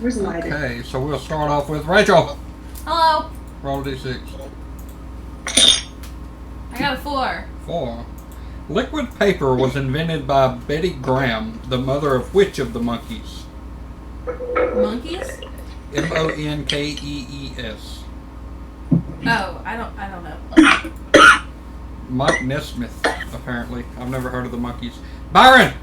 Where's the lighter? Okay, so we'll start off with Rachel. Hello. Roll a d6. I got a 4. 4. Liquid paper was invented by Betty Graham, the mother of which of the monkeys? Monkeys? Monkees. Oh, I don't know. Mike Nesmith, apparently. I've never heard of the monkeys. Byron!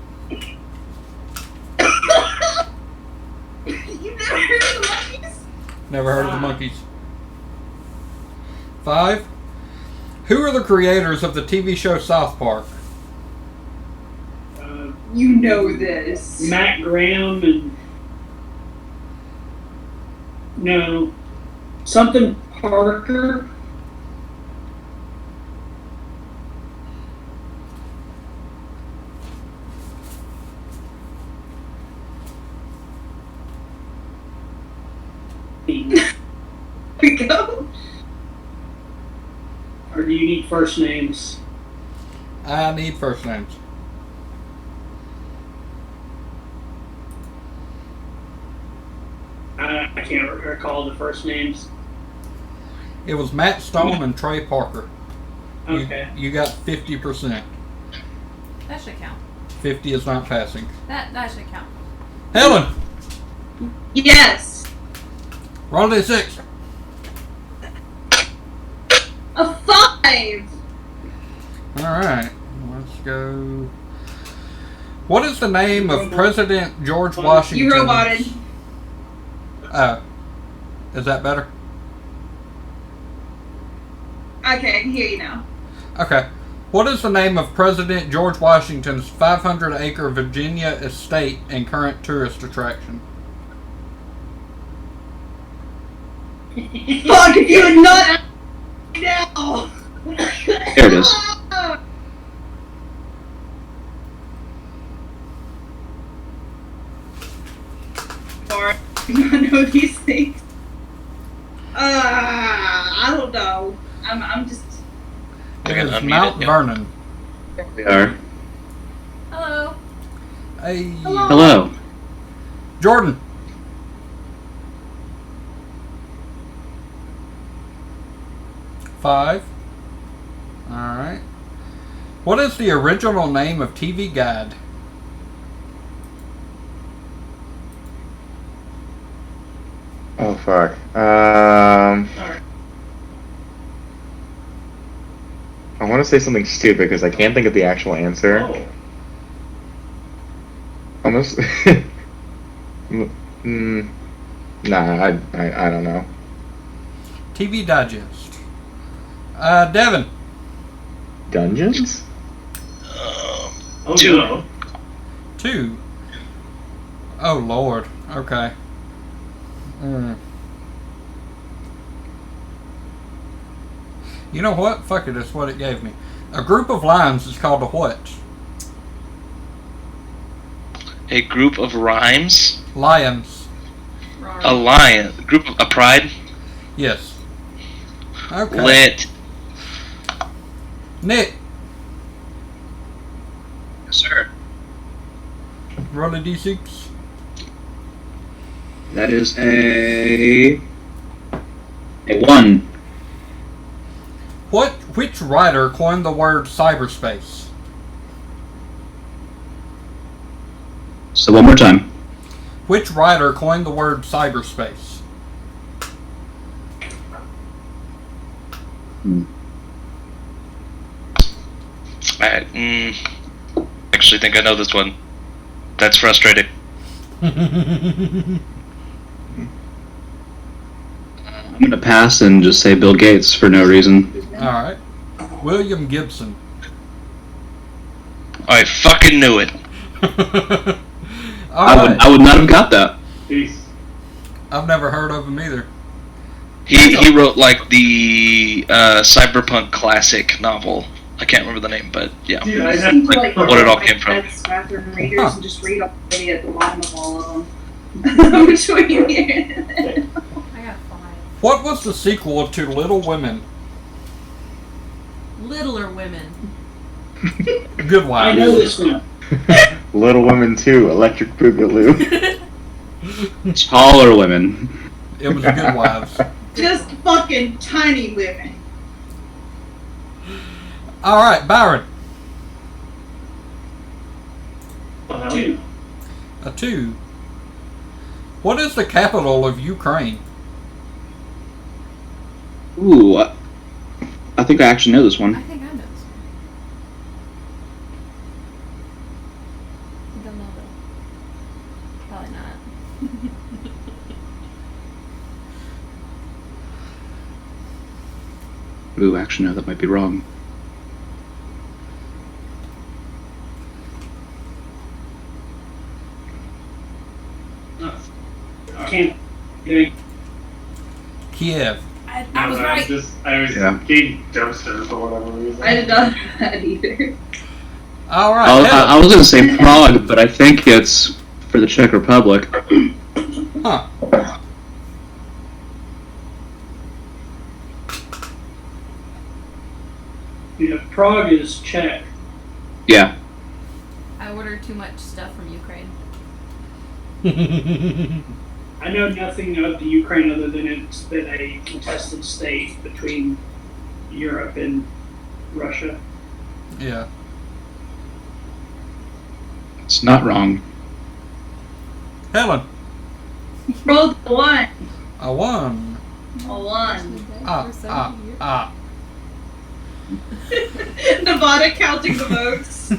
You never heard of the monkeys? Never heard of the monkeys. 5. Who are the creators of the TV show South Park? You know this. Matt Graham and... No. Something Parker. Here we go. Or do you need first names? I need first names. I can't recall the first names. It was Matt Stone and Trey Parker. Okay. You got 50%. That should count. 50 is not passing. That should count. Helen! Yes. Roll a d6. A 5. Alright, let's go. What is the name of President George Washington? You roboted. Is that better? Okay, I can hear you now. Okay. What is the name of President George Washington's 500-acre Virginia estate and current tourist attraction? Fuck, if you had not now. There it is. Or I know these things. I don't know. I'm just. It Okay, is unmute Mount it, yeah. Vernon. We are. Hello. Hey. Hello. Jordan. Five. Alright. What is the original name of TV Guide? Oh fuck. I want to say something stupid because I can't think of the actual answer. Oh. Almost. Nah, I don't know. TV Digest. Devin. Dungeons? Oh, 2. no. 2. Oh Lord. Okay. You know what? Fuck it, that's what it gave me. A group of lions is called a what? A group of rhymes. Lions. A lion. A pride. Yes. Okay. Lit. Nick, Yes, sir. roll a d6. That is a 1. Which writer coined the word cyberspace? So one more time. Which writer coined the word cyberspace? I actually think I know this one. That's frustrating. I'm gonna pass and just say Bill Gates for no reason. Alright. William Gibson. I fucking knew it. Alright. I would not have got that. Peace. I've never heard of him either. He wrote like the cyberpunk classic novel. I can't remember the name, but yeah. Dude, I I just have need to, like, what it all came from. That's bathroom readers and just read already at the bottom of all of them. Between here. I got 5. What was the sequel to Little Women? Littler women. Good I Wives. know this one. Little Women 2, Electric Boogaloo. Taller women. It was good wives. Just fucking tiny women. All right, Byron. Two. A 2. What is the capital of Ukraine? Ooh, I think I actually know this I one. think I know this one. I don't know though. Probably not. Ooh, actually, no, that might be wrong. Can't. Getting. Kiev. I was right. I was Yeah. getting dumpster for whatever reason. I did not know that either. All right. I was gonna say Prague, but I think it's for the Czech Republic. Huh. Yeah, Prague is Czech. Yeah. I ordered too much stuff from Ukraine. I know nothing of the Ukraine other than it's been a contested state between Europe and Russia. Yeah. It's not wrong. Helen. Rolled a 1. A 1. A 1. Ah. Nevada counting the votes.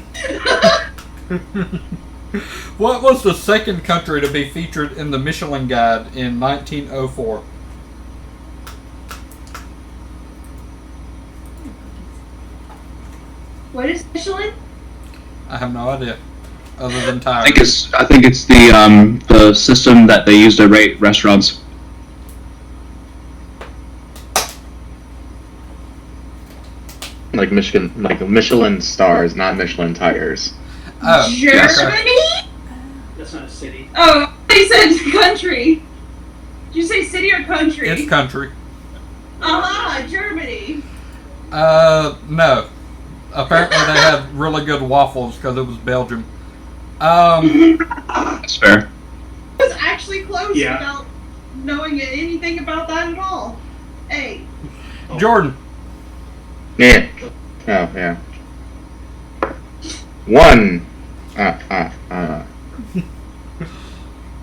What was the second country to be featured in the Michelin Guide in 1904? What is Michelin? I have no idea. Other than I tires. think it's the system that they use to rate restaurants. Like Michelin stars, not Michelin tires. Oh, yeah, okay. Germany? That's not a city. Oh, they said country. Did you say city or country? It's country. Germany. No. Apparently they had really good waffles because it was Belgium. That's fair. I was actually close Yeah. without knowing anything about that at all. Hey. Jordan. Yeah. Oh, yeah. 1.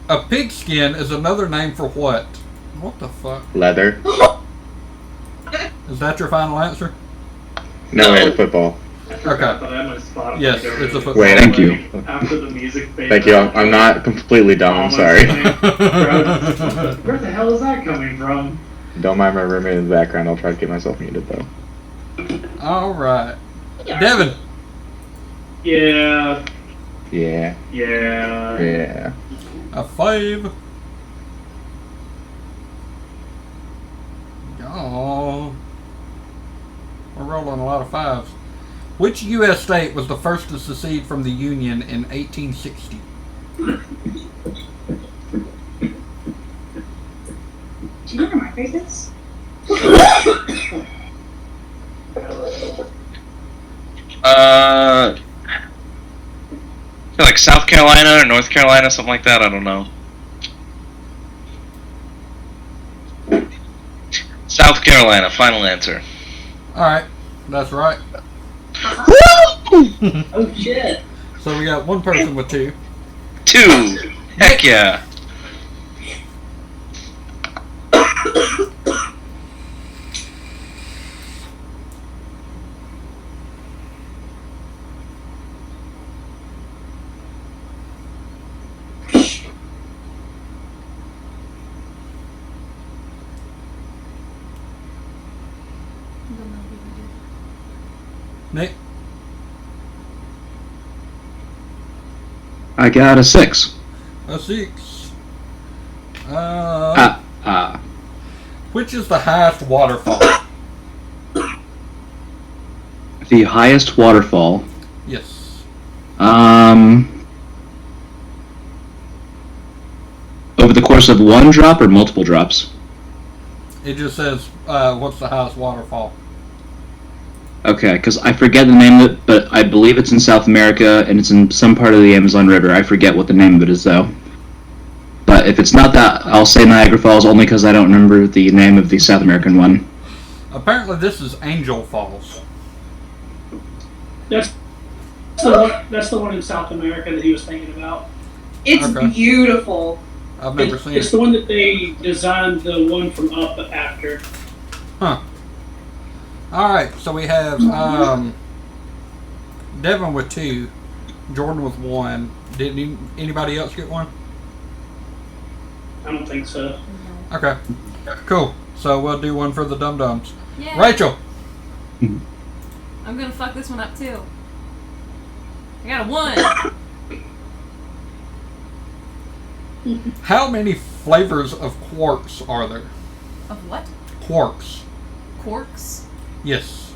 A pigskin is another name for what? What the fuck? Leather. Is that your final answer? No, we had a football. I forgot Okay. that I had my Spotify Yes, going it's a in. football. Wait, Thank you. After the music fades Thank you. out, I'm not completely dumb. I'm sorry. Where the hell is that coming from? Don't mind my roommate in the background. I'll try to get myself muted though. All right. Devin. Yeah. Yeah. Yeah. Yeah. A 5. Oh. We're rolling a lot of 5s. Which U.S. state was the first to secede from the Union in 1860? Do you know where my face is? Like South Carolina or North Carolina, something like that. I don't know. South Carolina, final answer. All right. That's right. Oh shit. So we got one person with 2. 2. Heck yeah. Nick. I got a 6. A 6. Ah. Which is the highest waterfall? The highest waterfall. Yes. Over the course of one drop or multiple drops? It just says, what's the highest waterfall? Okay, because I forget the name of it, but I believe it's in South America, and it's in some part of the Amazon River. I forget what the name of it is, though. But if it's not that, I'll say Niagara Falls only because I don't remember the name of the South American one. Apparently, this is Angel Falls. That's the one in South America that he was thinking about. It's Okay. beautiful. I've never seen It's it. the one that they designed the one from Up after. Huh. All right, so we have Devin with 2, Jordan with 1. Did anybody else get 1? I don't think so. Okay, cool. So we'll do one for the Dum Dums. Yeah. Rachel, I'm gonna fuck this one up too. I got a 1. how many flavors of quarks are there? Of what? Quarks. Quarks? Yes.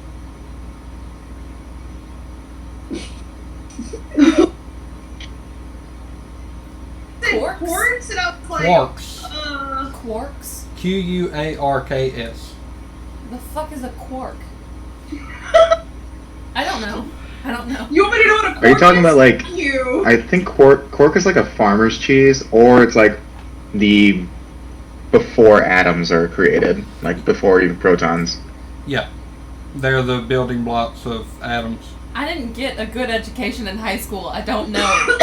Quarks? Quarks? And I was like, Quarks. Quarks? Quarks. The fuck is a quark? I don't know. you want me to know what a quark Are you talking about, like, You. I think quark is like a farmer's cheese, or it's like the before atoms are created, like before even protons. Yeah. They're the building blocks of atoms. I didn't get a good education in high school. I don't know.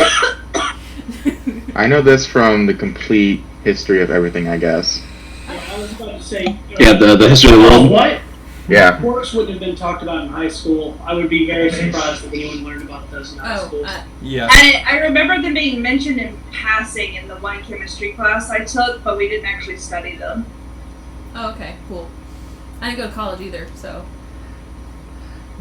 I know this from the complete history of everything, I guess. Yeah, I was about to say. Yeah, the history of the world. What? Yeah. Quarks wouldn't have been talked about in high school. I would be very surprised if anyone learned about those in high school. Yeah. I remember them being mentioned in passing in the one chemistry class I took, but we didn't actually study them. Oh, okay, cool. I didn't go to college either, so.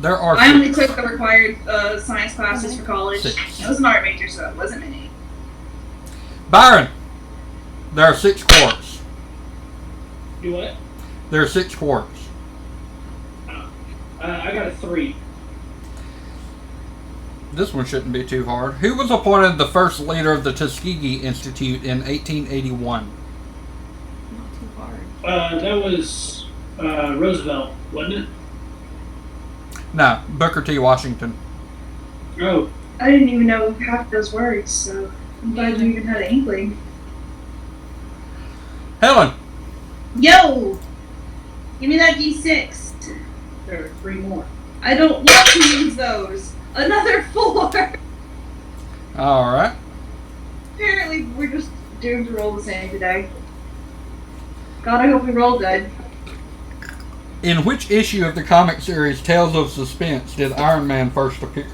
There are I only 6. took the required science classes for college. 6. I was an art major, so it wasn't many. Byron, there are 6 quarks. Do what? There are 6 quarks. I got a 3. This one shouldn't be too hard. Who was appointed the first leader of the Tuskegee Institute in 1881? Not too hard. That was Roosevelt, wasn't it? No, Booker T. Washington. Oh, I didn't even know half those words, so I'm glad you even had an inkling. Helen, Yo! Give me that D6. there are 3 more. I don't want to use those. Another 4. all right. Apparently, we're just doomed to roll the same today. God, I hope we roll good. In which issue of the comic series Tales of Suspense did Iron Man first appear?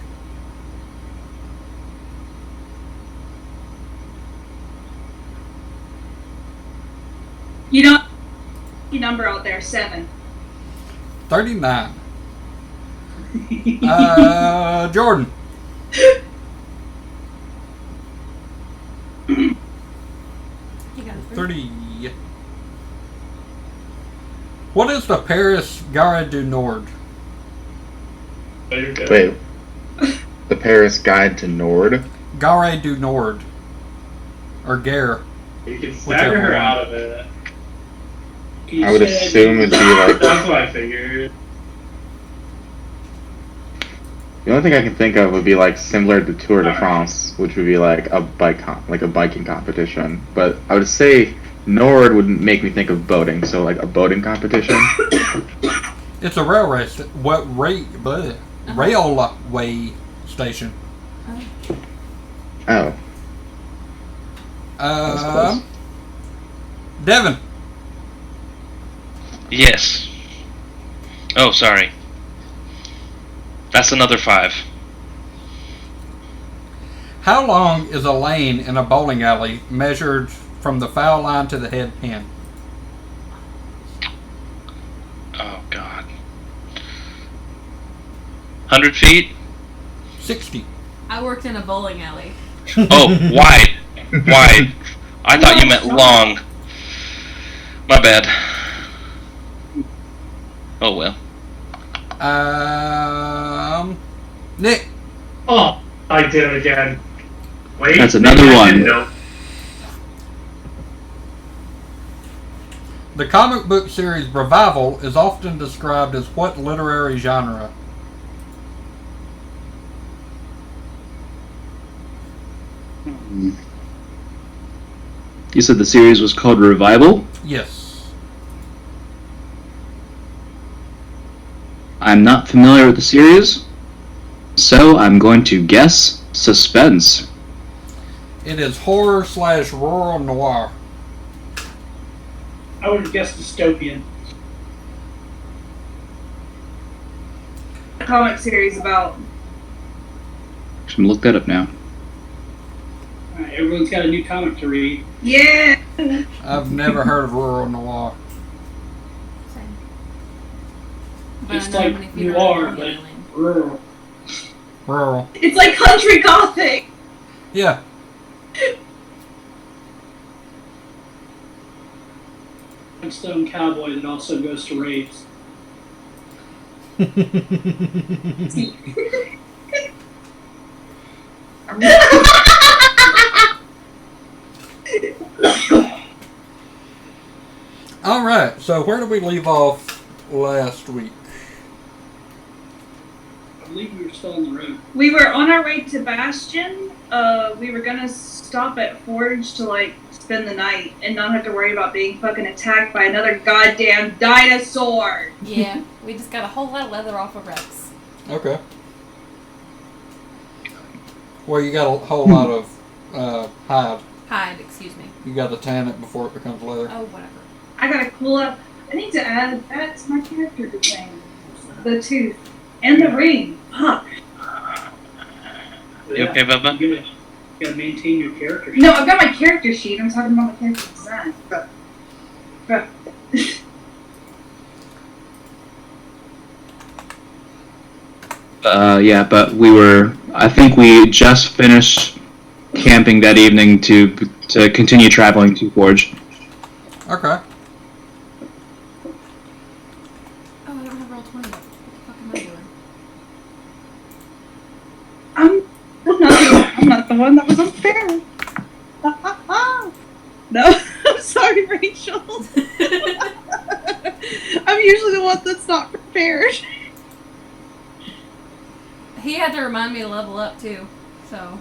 You know, your number out there, 7. 39. Jordan. You got a 3. 30. What is the Paris Gare du Nord? Oh, you're good. Wait. The Paris Guide to Nord? Gare du Nord. Or Gare. You can Whichever stagger her one. out of it. I would assume it'd be like... That's what I figured. The only thing I can think of would be like similar to Tour de France, which would be like a biking competition. But I would say Nord would make me think of boating, so like a boating competition. It's a railway railway station. Oh, was close. Devin. Yes. Oh, sorry. That's another 5. How long is a lane in a bowling alley measured from the foul line to the head pin? Oh, God. 100 feet? 60. I worked in a bowling alley. Oh, wide. Wide. I thought you meant long. My bad. Oh, well. Nick. Oh, I did it again. Wait. That's another maybe I one. didn't know. The comic book series Revival is often described as what literary genre? You said the series was called Revival? Yes. I'm not familiar with the series, so I'm going to guess suspense. It is horror / rural noir. I would have guessed dystopian. Comic series about. I'm gonna look that up now. Alright, everyone's got a new comic to read. Yeah. I've never heard of rural noir. Same. But Just I know like many people noir, are but alien. rural. Rural. It's like country gothic. Yeah. Stone cowboy that also goes to raves. All right. So where did we leave off last week? I believe we were still on the road. We were on our way to Bastion. We were gonna stop at Forge to like spend the night and not have to worry about being fucking attacked by another goddamn dinosaur. Yeah, we just got a whole lot of leather off of Rex. Okay. Well, you got a whole lot of hide. Hide, excuse me. You got to tan it before it becomes leather. Oh, whatever. I gotta cool up. I need to add that to my character design. The tooth and the ring. Fuck. You okay, Bubba? You gotta maintain your character. No, I've got my character sheet. I'm talking about my character design. Bruh. Yeah, but I think we just finished camping that evening to continue traveling to Forge. Okay. Oh, I don't have roll 20. What the fuck am I doing? I'm not the one that was unfair. No, I'm sorry, Rachel. I'm usually the one that's not prepared. He had to remind me to level up, too. So.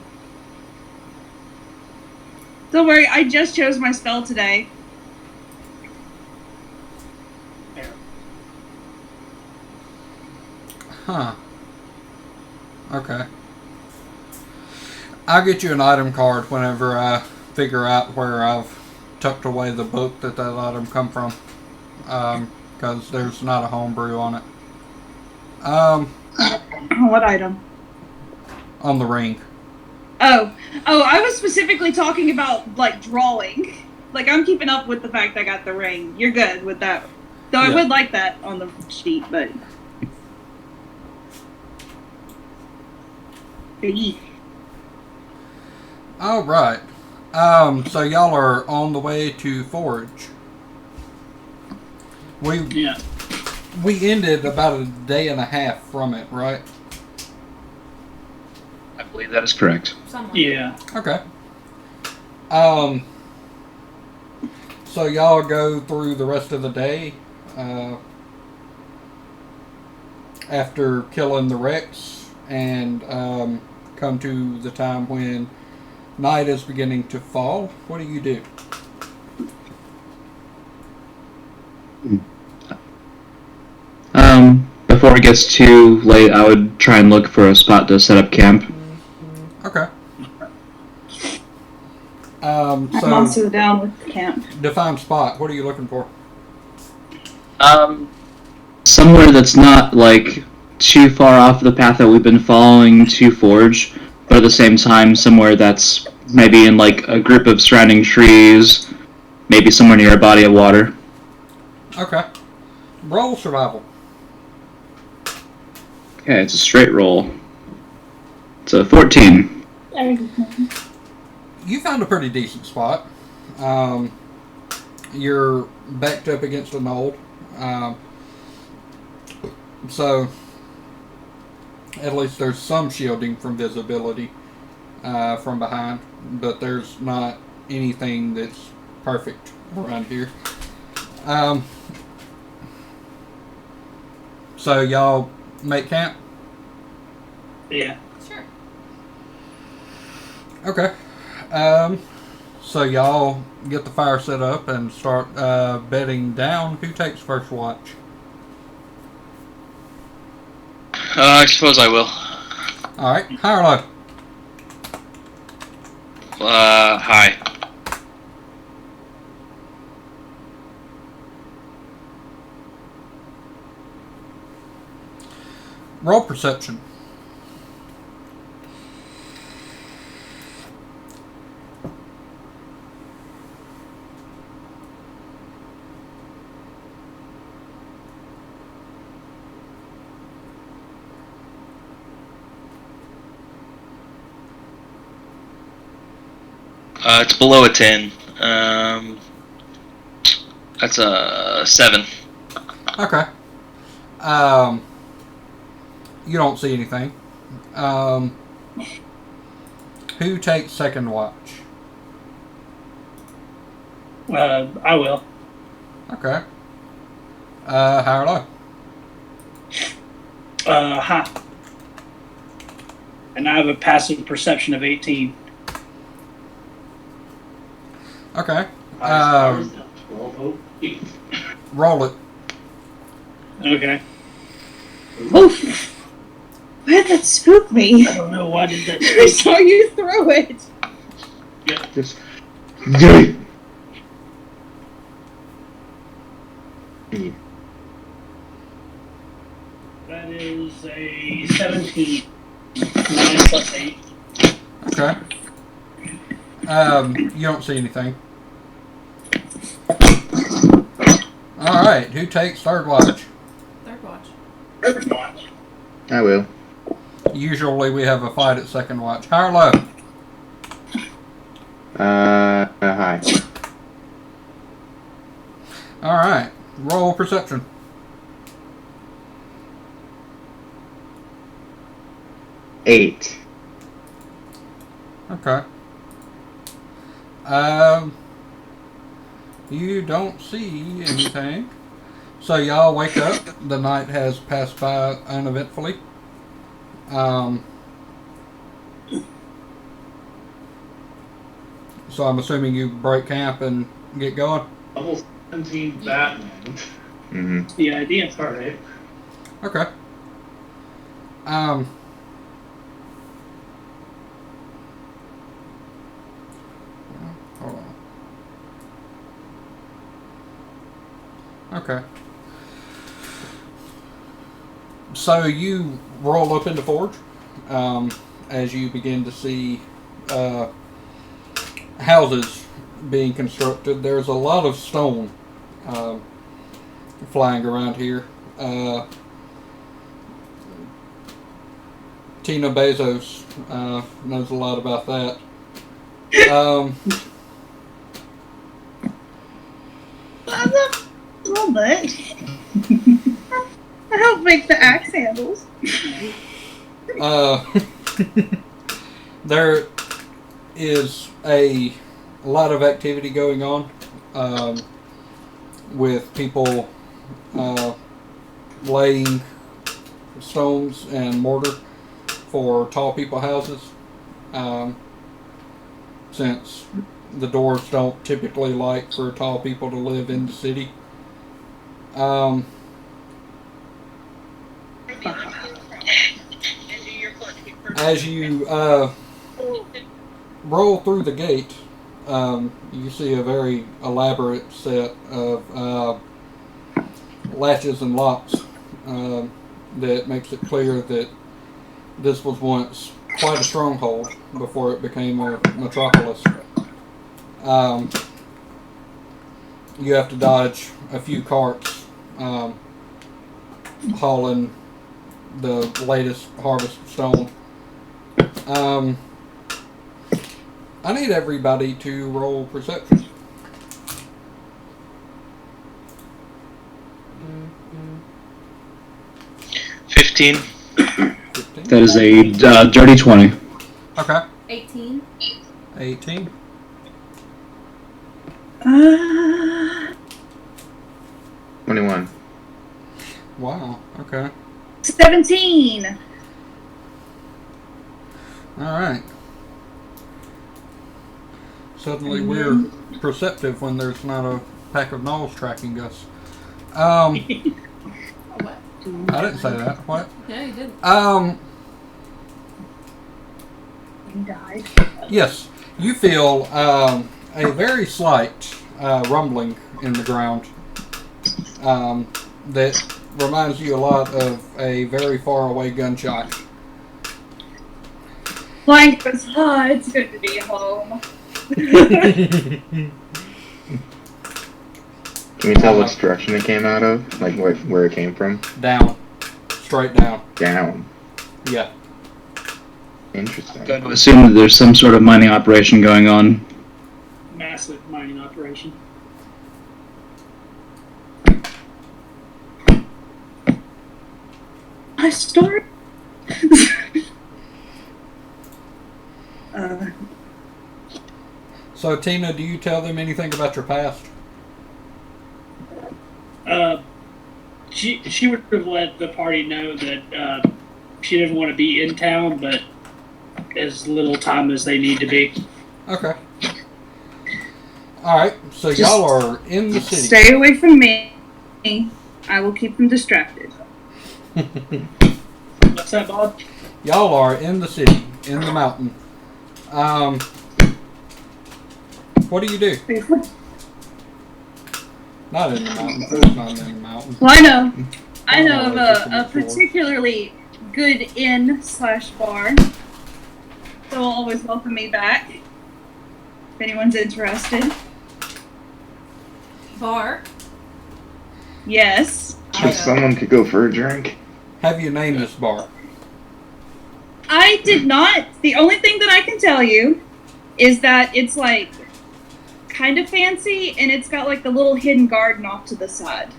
Don't worry, I just chose my spell today. Huh. Okay. I'll get you an item card whenever I figure out where I've tucked away the book that item come from. Because there's not a homebrew on it. What item? On the ring. Oh, I was specifically talking about, like, drawing. Like, I'm keeping up with the fact I got the ring. You're good with that. Though I Yeah. would like that on the sheet, but... Alright. So y'all are on the way to Forge. Yeah. We ended about a day and a half from it, right? I believe that is correct. Somewhere. Yeah. Okay. So y'all go through the rest of the day, after killing the Rex, and come to the time when night is beginning to fall. What do you do? Before it gets too late, I would try and look for a spot to set up camp. Okay. I'm So also down with the camp. define spot. What are you looking for? Somewhere that's not like too far off the path that we've been following to Forge, but at the same time somewhere that's maybe in like a group of surrounding trees, maybe somewhere near a body of water. Okay. Roll survival. Okay, it's a straight roll. It's a 14. You found a pretty decent spot. You're backed up against a knoll. So, at least there's some shielding from visibility from behind, but there's not anything that's perfect around here. So y'all make camp? Yeah. Sure. Okay. So y'all get the fire set up and start bedding down. Who takes first watch? I suppose I will. Alright, high or low? Hi. Roll perception. It's below a 10. That's a 7. Okay. You don't see anything. Who takes second watch? I will. Okay. High or low? High. And I have a passive perception of 18. Okay. Eight. Roll it. Okay. Oof. Why did that spook me? I don't know why did that. I saw you throw it. Just do it. That is a 17. 9 plus 8. Okay. You don't see anything. Alright, who takes third watch? Third watch. I will. Usually we have a fight at second watch. High or low? Hi. Alright, roll perception. Eight. Okay. You don't see anything. So y'all wake up. The night has passed by uneventfully. So I'm assuming you break camp and get going. Level 17 Batman. Mm-hmm. That's the idea. Alright. Okay. Hold on. Okay. So you roll up into Forge as you begin to see houses being constructed. There's a lot of stone flying around here. Tina Bezos knows a lot about that. A little bit. I help make the axe handles. There is a lot of activity going on with people laying stones and mortar for tall people houses, since the dwarves don't typically like for tall people to live in the city. As you roll through the gate, you see a very elaborate set of latches and locks that makes it clear that this was once quite a stronghold before it became a metropolis. You have to dodge a few carts hauling the latest harvest stone. I need everybody to roll perception. $15. 15. That is a dirty 20. Okay. 18. 18. 21. Wow. Okay. 17. All right. Suddenly Mhm. we're perceptive when there's not a pack of gnolls tracking us. Oh, what? I didn't say that. What? Yeah, you did. He died. Yes, you feel a very slight rumbling in the ground that reminds you a lot of a very far away gunshot. Plank was hot. It's good to be home. Can we tell which direction it came out of? Like where it came from? Down. Straight down. Down. Yeah. Interesting. Got to assume that there's some sort of mining operation going on. Massive mining operation. I start. So, Tina, do you tell them anything about your past? She would have let the party know that she didn't want to be in town, but as little time as they need to be. Okay. Alright, so y'all are in the city. Stay away from me. I will keep them distracted. What's that, Bob? Y'all are in the city, in the mountain. What do you do? Not in the mountain. It's not in the mountain. Well, I know of it's a particularly good inn/bar. So will always welcome me back if anyone's interested. Bar. Yes. If someone could go for a drink. Have you named this bar? I did not. The only thing that I can tell you is that it's like kind of fancy and it's got like the little hidden garden off to the side.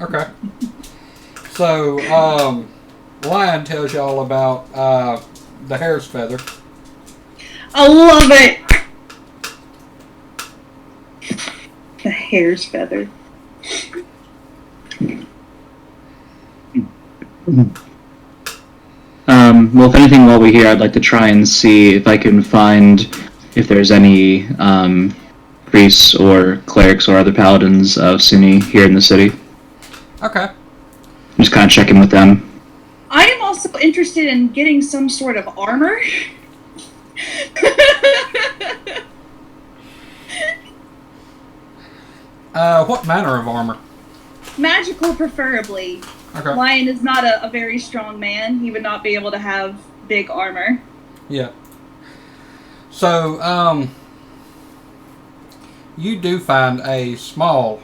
Okay. So, Lion tells y'all about the hare's feather. I love it! The hare's feather. Well, if anything, while we're here, I'd like to try and see if I can find if there's any priests or clerics or other paladins of Sunni here in the city. Okay. Just kind of check in with them. I am also interested in getting some sort of armor. What manner of armor? Magical, preferably. Okay. Lion is not a very strong man. He would not be able to have big armor. Yeah. So, you do find a small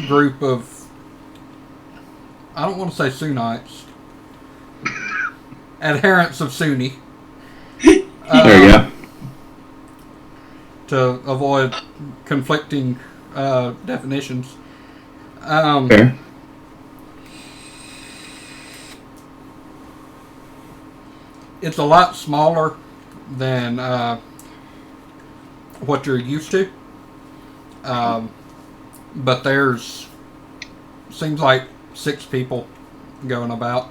group of, I don't want to say Sunnites, adherents of Sunni. There you go. To avoid conflicting definitions. Fair. It's a lot smaller than what you're used to. But there's, seems like 6 people going about.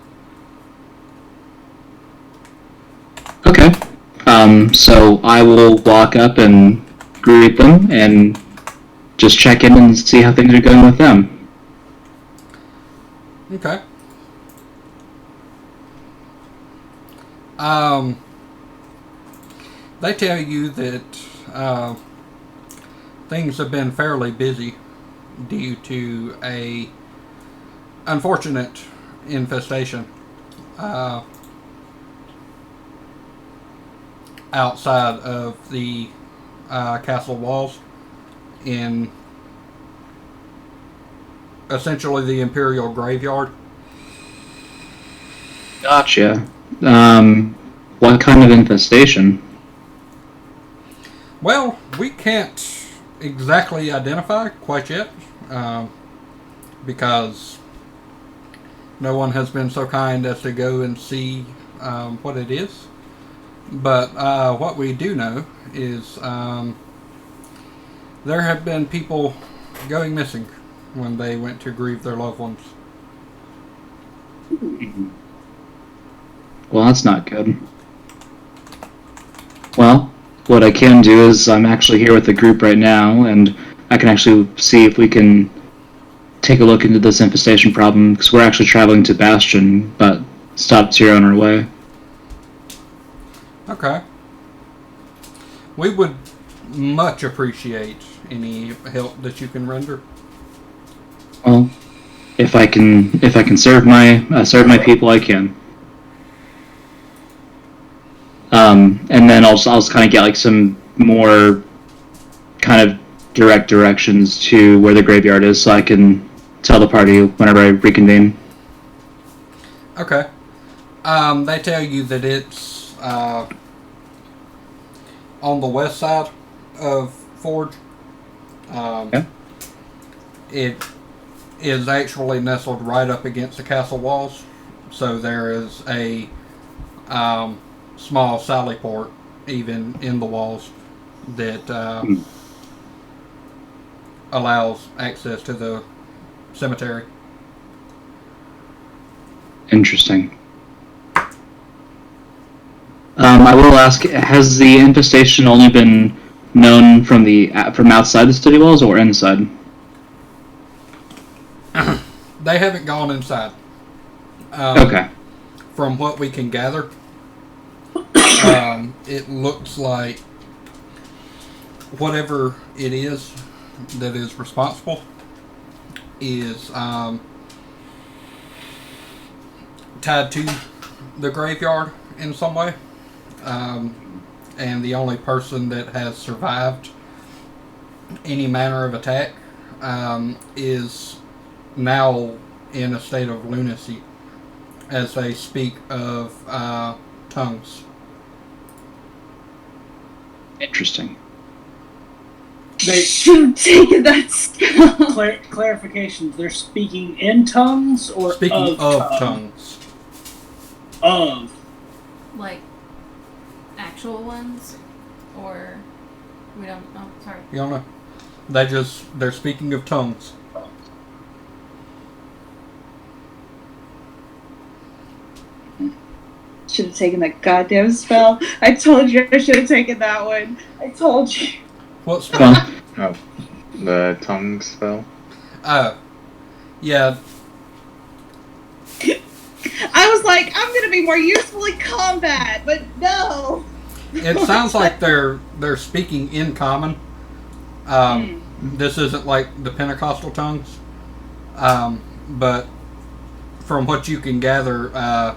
Okay. So I will walk up and greet them and just check in and see how things are going with them. Okay. They tell you that things have been fairly busy due to a unfortunate infestation outside of the castle walls in essentially the Imperial Graveyard. Gotcha. What kind of infestation? Well, we can't exactly identify quite yet, because no one has been so kind as to go and see what it is. But what we do know is there have been people going missing when they went to grieve their loved ones. Well, that's not good. Well, what I can do is I'm actually here with the group right now, and I can actually see if we can take a look into this infestation problem, because we're actually traveling to Bastion, but stopped here on our way. Okay. We would much appreciate any help that you can render. Well, if I can serve my people, I can. And then I'll kind of get like some more kind of direct directions to where the graveyard is, so I can tell the party whenever I reconvene. Okay. They tell you that it's on the west side of Forge. Yeah. It is actually nestled right up against the castle walls, so there is a small sally port even in the walls that allows access to the cemetery. Interesting. I will ask: has the infestation only been known from outside the city walls or inside? They haven't gone inside. Okay. From what we can gather, it looks like whatever it is that is responsible is tied to the graveyard in some way. And the only person that has survived any manner of attack is now in a state of lunacy as they speak of tongues. Interesting. They Should have taken that spell. clarifications. They're speaking in tongues or Speaking of tongues? tongues. Of. Like, actual ones? Or, we don't, oh, sorry. You don't know. They're speaking of tongues. Should have taken that goddamn spell. I told you I should have taken that one. I told you. What spell? Oh, the tongue spell. Yeah. I was like, I'm gonna be more useful in combat, but no. It sounds like they're speaking in common. This isn't like the Pentecostal tongues, but from what you can gather,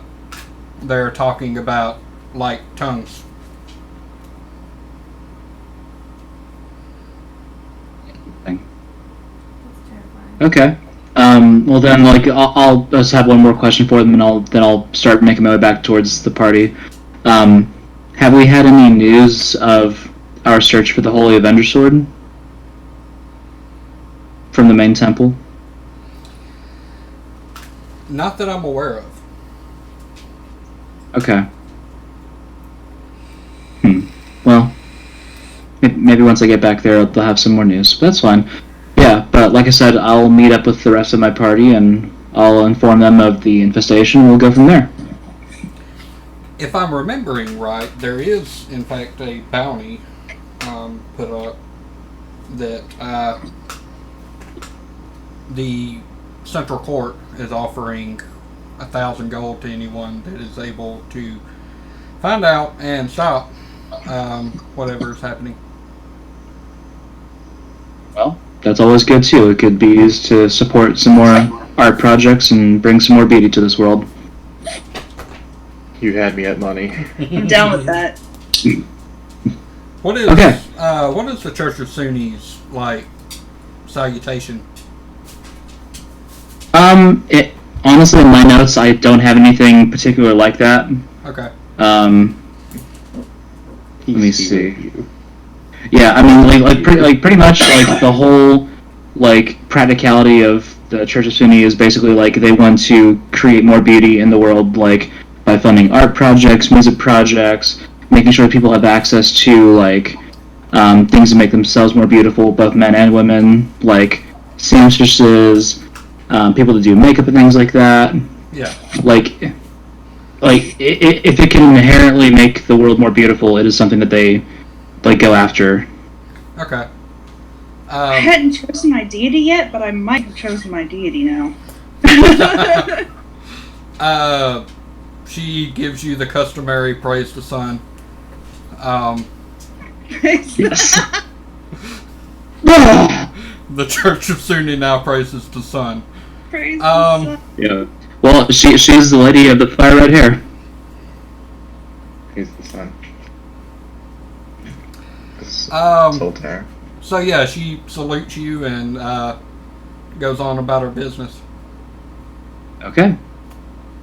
they're talking about like tongues. That's terrifying. Okay. Well then, like, I'll just have one more question for them, and I'll start making my way back towards the party. Have we had any news of our search for the Holy Avenger Sword from the main temple? Not that I'm aware of. Okay. Well, maybe once I get back there, they'll have some more news. But that's fine. Yeah, but like I said, I'll meet up with the rest of my party, and I'll inform them of the infestation. We'll go from there. If I'm remembering right, there is, in fact, a bounty put up that the Central Court is offering 1,000 gold to anyone that is able to find out and stop whatever is happening. Well, that's always good too. It could be used to support some more art projects and bring some more beauty to this world. You had me at money. I'm down with that. What is Okay. What is the Church of Sunni's like salutation? Honestly, in my notes, I don't have anything particular like that. Okay. Let me see. Yeah, I mean, pretty much, like, the whole, like, practicality of the Church of Sunni is basically, like, they want to create more beauty in the world, like, by funding art projects, music projects, making sure people have access to, like, things to make themselves more beautiful, both men and women, like seamstresses, people to do makeup and things like that. Yeah. Like, if it can inherently make the world more beautiful, it is something that they like go after. Okay. I hadn't chosen my deity yet, but I might have chosen my deity now. She gives you the customary praise the sun. Yes. The Church of Sunni now praises the sun. Praise the Um, sun. Yeah. Well, she's the lady of the fire red hair. He's the sun. Solitaire. So yeah, she salutes you and goes on about her business. Okay.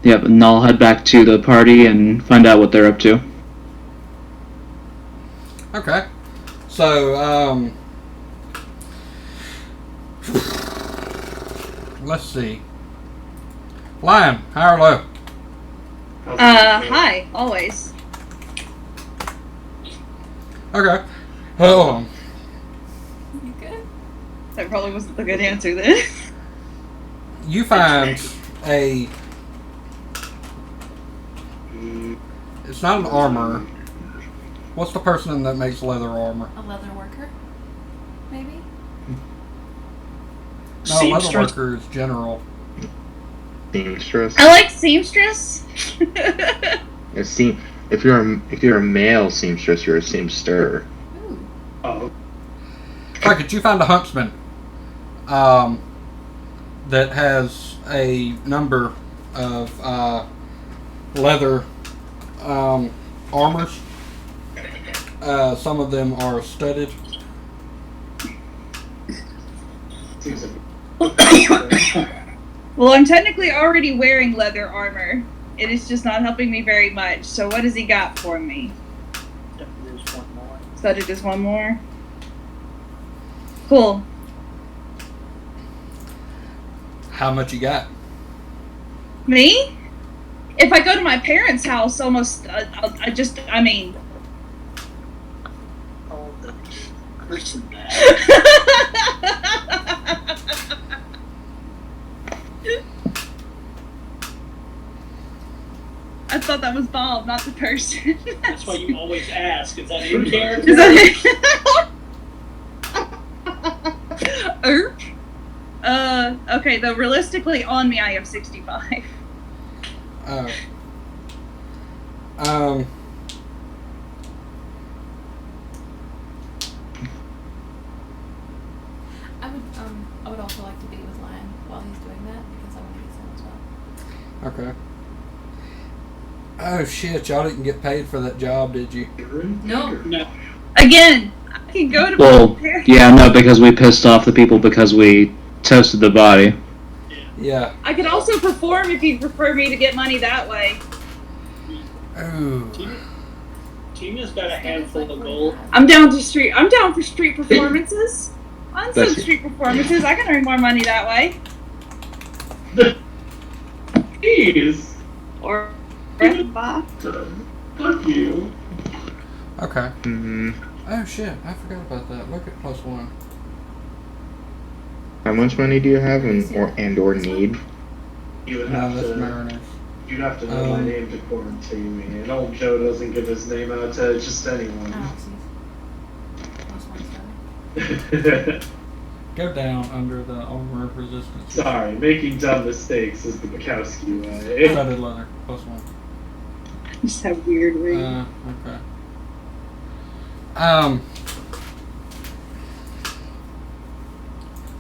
Yep, and I'll head back to the party and find out what they're up to. Okay. So, let's see. Lion, high or low? Hi, always. Okay. Oh, You good? That probably wasn't the good answer then. you find a... It's not an armor. What's the person that makes leather armor? A leather worker? Maybe? No, leather Seamstress. worker is general. Seamstress. I like seamstress. If you're a male seamstress, you're a seamster. Ooh. Oh, Okay, you find a huntsman that has a number of leather armors. Some of them are studded. Seems like Well, I'm technically already wearing leather armor. It is just not helping me very much. So what has he got for me? there's one more. Studded is one more. Cool. How much you got? Me? If I go to my parents' house, almost, I mean... Oh, the person that. I thought that was Bob, not the person. That's why you always ask. Is that in character? Is that it? Okay, though realistically on me I have 65. I would also like to be with Lion while he's doing that because I want to get some as well. Okay. Oh shit, y'all didn't get paid for that job, did you? No. No. Again, I can go to Well, my parents. yeah, no, because we pissed off the people because we toasted the body. Yeah. I could also perform if you prefer me to get money that way. Ooh. Tina's got a handful of gold. I'm down for street performances. On some Bless you. street performances, I can earn more money that way. Jeez. Or Bob. Fuck you. Okay. Mm-hmm. Oh shit, I forgot about that. Look at +1. How much money do you have or need? You would No, have that's to. Mariners. You'd have to know my name to quarantine me, and old Joe doesn't give his name out to just anyone. Oh, +1 Go down under the armor of resistance. Sorry, making dumb mistakes is the Bukowski way. Studded leather, +1. Just have weird ring. Okay.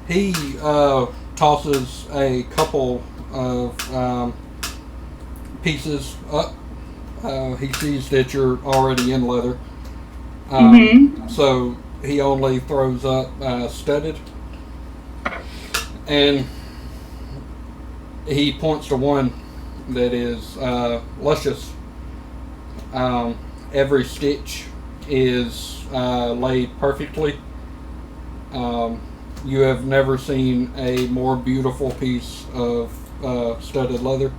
He tosses a couple of pieces up. He sees that you're already in leather. So he only throws up studded. And he points to one that is luscious. Every stitch is laid perfectly. You have never seen a more beautiful piece of studded leather.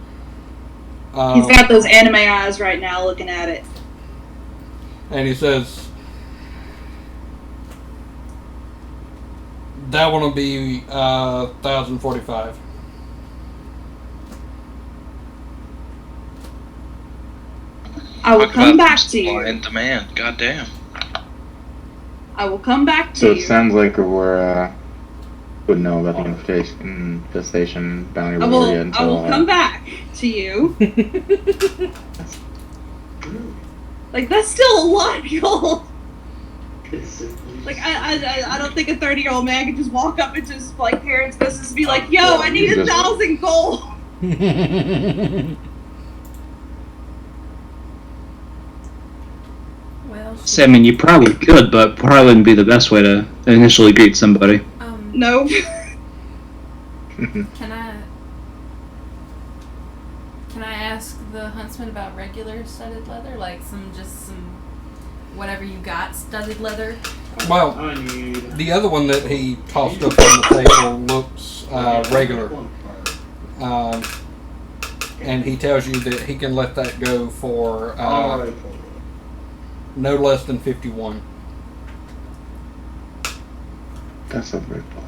He's got those anime eyes right now looking at it. And he says, that one will be 1,045. I will Talk come about back to supply you. and demand. Goddamn. I will come back to So you. it sounds like we're would know about the infestation bounty I reward yet will until come back to you. Like, that's still a lot of gold. Like, I don't think a 30-year-old man could just walk up into his like parents' business and be like, "Yo, I need 1,000 gold." Well, So, I mean, you probably could, but probably wouldn't be the best way to initially greet somebody. Nope. Can I ask the huntsman about regular studded leather, like some whatever you got studded leather? Well, I need. the other one that he tossed up on the table looks regular. And he tells you that he can let that go for no less than 51. That's a rip off.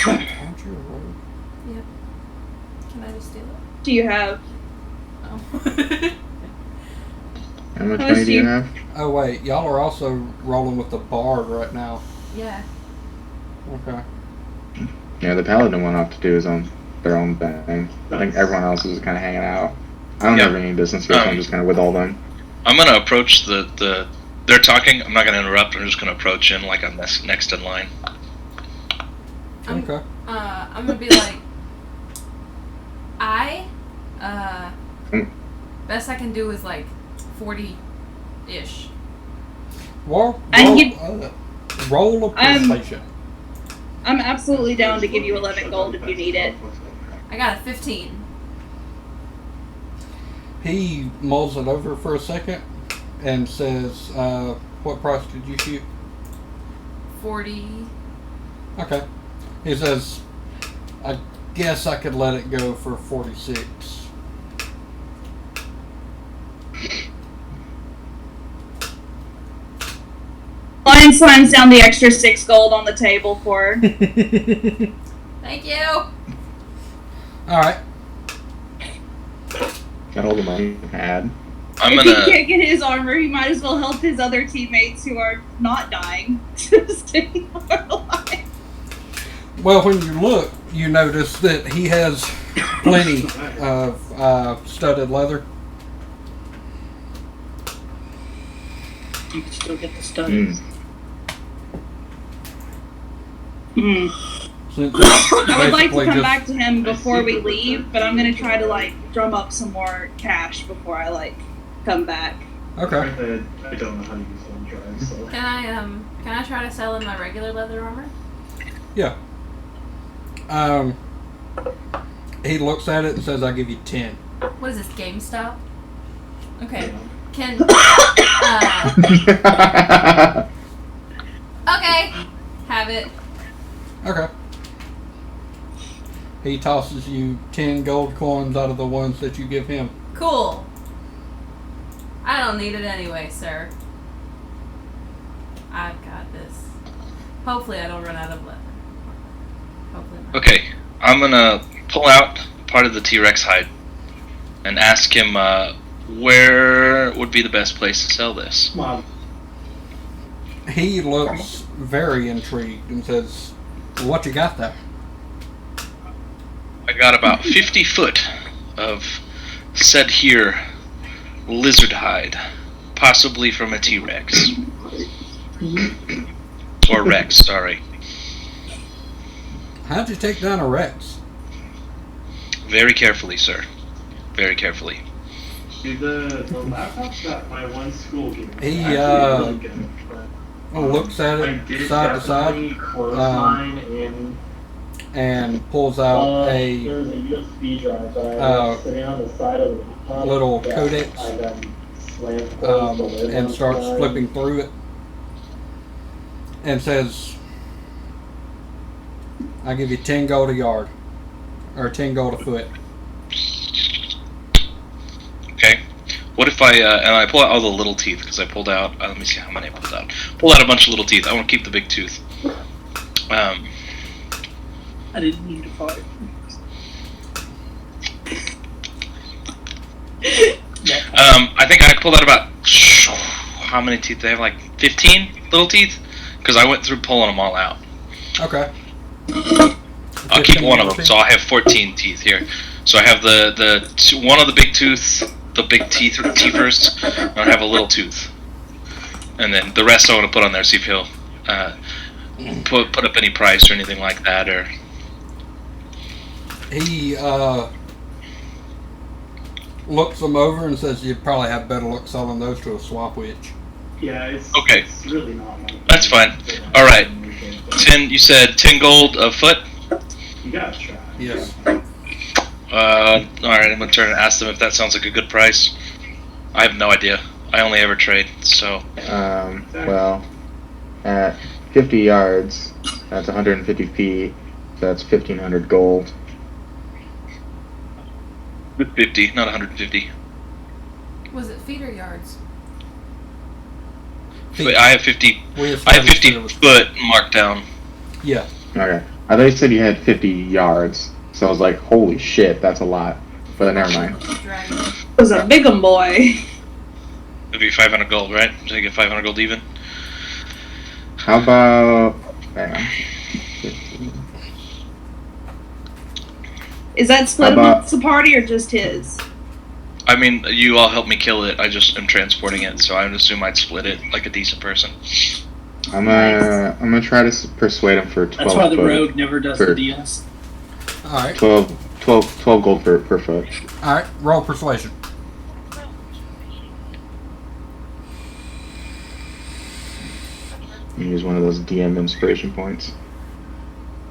Aren't you a rogue? Yep. Can I just steal it? Do you have? Oh. How much How money much do you do you- have? Oh wait, y'all are also rolling with the bard right now. Yeah. Okay. Yeah, the paladin went off to do his own their own thing. I think everyone else is kind of hanging out. I don't have any business here, so I'm just kind of with all them. I'm gonna approach the they're talking. I'm not gonna interrupt. I'm just gonna approach in like I'm next in line. Okay. I'm gonna be like, best I can do is like 40-ish. Well, And roll a persuasion. I'm absolutely down to give you 11 gold if you need it. I got a 15. He mulls it over for a second and says, what price did you shoot? 40. Okay. He says, I guess I could let it go for 46. Lion slams down the extra 6 gold on the table for her. Thank you. Alright. Got all the money you had. I'm If he gonna. can't get his armor, he might as well help his other teammates who are not dying to stay alive. Well, when you look, you notice that he has plenty of studded leather. You can still get the studded. Since I would like to basically come just- back to him before we leave, but I'm gonna try to like drum up some more cash before I like come back. Okay. I don't know how to use one drive, so. Can I try to sell him my regular leather armor? Yeah. He looks at it and says, I'll give you 10. What is this, GameStop? Okay. Can okay. Have it. Okay. He tosses you 10 gold coins out of the ones that you give him. Cool. I don't need it anyway, sir. I've got this. Hopefully I don't run out of leather. Hopefully not. Okay, I'm gonna pull out part of the T-Rex hide and ask him where would be the best place to sell this. Come on. He looks very intrigued and says, what you got there? I got about 50 foot of said here lizard hide, possibly from a T-Rex. Or Rex, sorry. How'd you take down a Rex? Very carefully, sir. Very carefully. See, the laptop's got my one school game. He, Actually, really good, but, Looks at I it did side to definitely side close mine in. and pulls out There a was a USB drive that I was sitting on the side of the laptop. little that codex, I then slammed closed the lid and on starts the side. flipping through it and says, I'll give you 10 gold a yard. Or 10 gold a foot. Okay. What if I and I pull out all the little teeth because I pulled out. Let me see how many I pulled out. Pulled out a bunch of little teeth. I want to keep the big tooth. I didn't need to fight. I think I pulled out about how many teeth? They have like 15 little teeth, because I went through pulling them all out. Okay. I'll keep one of them, so I'll have 14 teeth here. So I have one of the big tooth, the big teethers, and I have a little tooth, and then the rest I want to put on there. See if he'll put up any price or anything like that, or he looks them over and says you'd probably have better luck selling those to a swamp witch. Yeah, it's okay. It's really not like That's fine. All right. 10. You said 10 gold a foot. You gotta try. Yes. All right. I'm gonna turn and ask them if that sounds like a good price. I have no idea. I only ever trade, so. Well, at 50 yards, that's 150 feet. So that's 1,500 gold. 50, not 150. Was it feet or yards? But I have 50. We I have 50 established that it was- foot marked down. Yeah. Okay. I thought you said you had 50 yards. So I was like, holy shit, that's a lot. But never mind. Dragon. It was a big 'em boy. It'd be 500 gold, right? So you get 500 gold even. How about... Hang on. 15. Is that split How about- amongst the party or just his? I mean, you all helped me kill it. I just am transporting it, so I would assume I'd split it like a decent person. I'm gonna try to persuade him for 12 That's why the foot. rogue never does for the deals. Alright. 12 gold per foot. Alright. Roll persuasion. Use one of those DM inspiration points.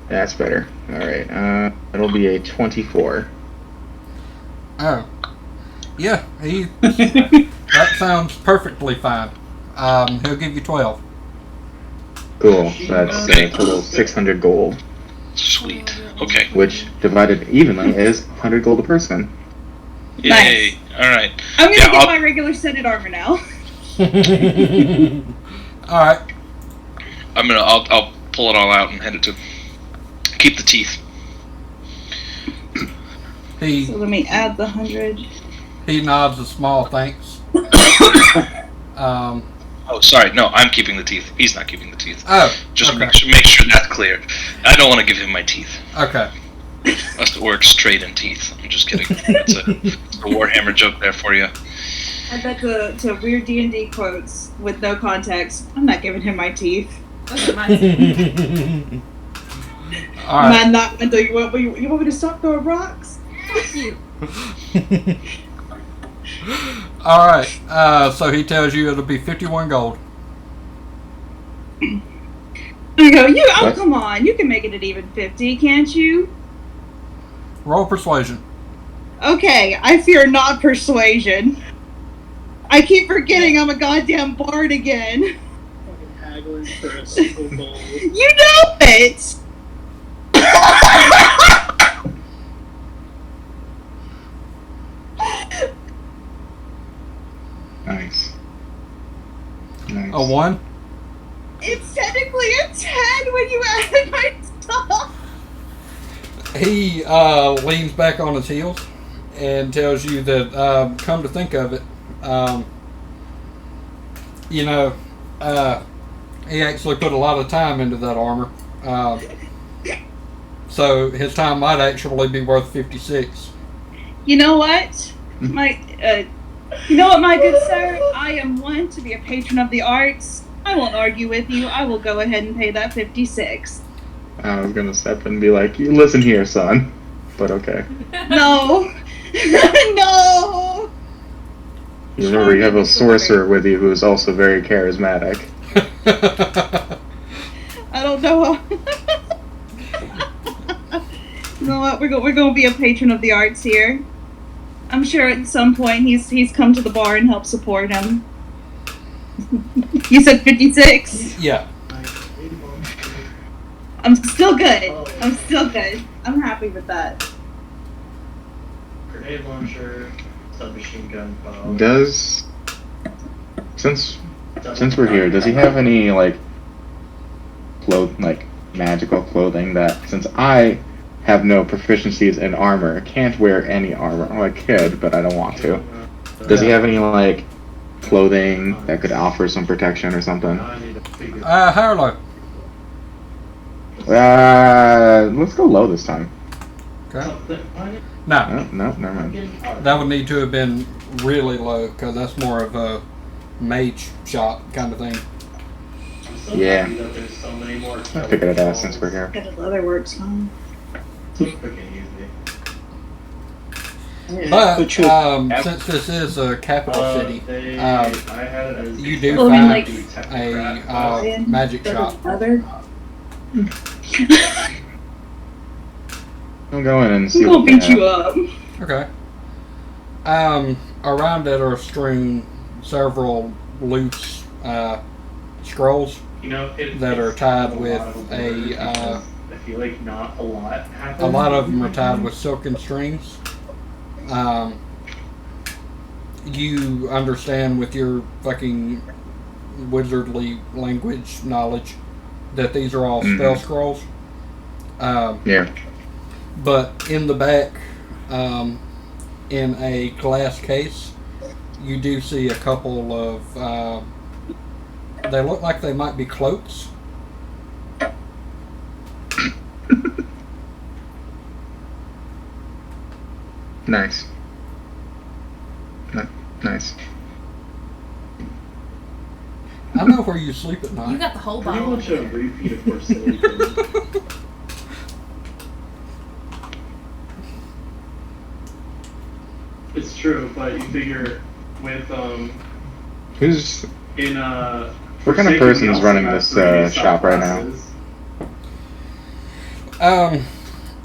That's better. Alright, it'll be a 24. Oh. Yeah, that sounds perfectly fine. He'll give you 12. Cool. So that's a total of 600 gold, Sweet. Okay. which divided evenly is 100 gold a person. Yay. All right. I'm gonna Yeah, get I'll- my regular setted armor now. Alright. I'll pull it all out and hand it to him. Keep the teeth. He So let me add the 100. he nods a small thanks. Oh, sorry. No, I'm keeping the teeth. He's not keeping the teeth. Oh, Just okay. make sure that's clear. I don't want to give him my teeth. Okay. Us orcs trade in teeth. I'm just kidding. It's a Warhammer joke there for you. Add that to weird D&D quotes with no context. I'm not giving him my teeth. Those are mine. Alright. Man, not until you want me to stop throwing rocks? Fuck you. Alright. So he tells you it'll be 51 gold. I go, oh, What? come on. You can make it at even 50, can't you? Roll persuasion. Okay, I fear not persuasion. I keep forgetting I'm a goddamn bard again. Fucking haggling for a single gold. You know it! Nice. Nice. A 1? It's technically a 10 when you add my stuff. He leans back on his heels and tells you that, come to think of it, he actually put a lot of time into that armor. So his time might actually be worth 56. You know what? You know what, my good sir? I am one to be a patron of the arts. I won't argue with you. I will go ahead and pay that 56. I was gonna step in and be like, "You listen here, son." But okay. No. No. You remember you have a sorcerer with you who is also very charismatic. I don't know. You know what? We're going to be a patron of the arts here. I'm sure at some point he's come to the bar and helped support him. You said 56? Yeah. I'm still good. I'm still good. I'm happy with that. Grenade launcher, submachine gun bow. Does since we're here, does he have any like magical clothing that, since I have no proficiencies in armor, can't wear any armor? Well, I could, but I don't want to. Does he have any like clothing that could offer some protection or something? High or low? Let's go low this time. Okay. No, No, never mind. that would need to have been really low because that's more of a mage shot kind of thing. Yeah. I figured it out since we're here. Good leather works fine. But since this is a capital city, you do Well, I mean, find a magic shop. Leather. I'll go in and see I'm what gonna they beat you have. up. Okay. Around it are strewn several loose scrolls that are tied with I feel like not a lot happens. a lot of them are tied with silken strings. You understand with your fucking wizardly language knowledge that these are all spell scrolls. Yeah. But in the back, in a glass case, you do see a couple of, they look like they might be cloaks. Nice. Nice. I know where you sleep at You night. got the whole Pretty bottle. much a repeat of Porcelli. It's true, but you figure with Who's in what kind of person is running this shop right now?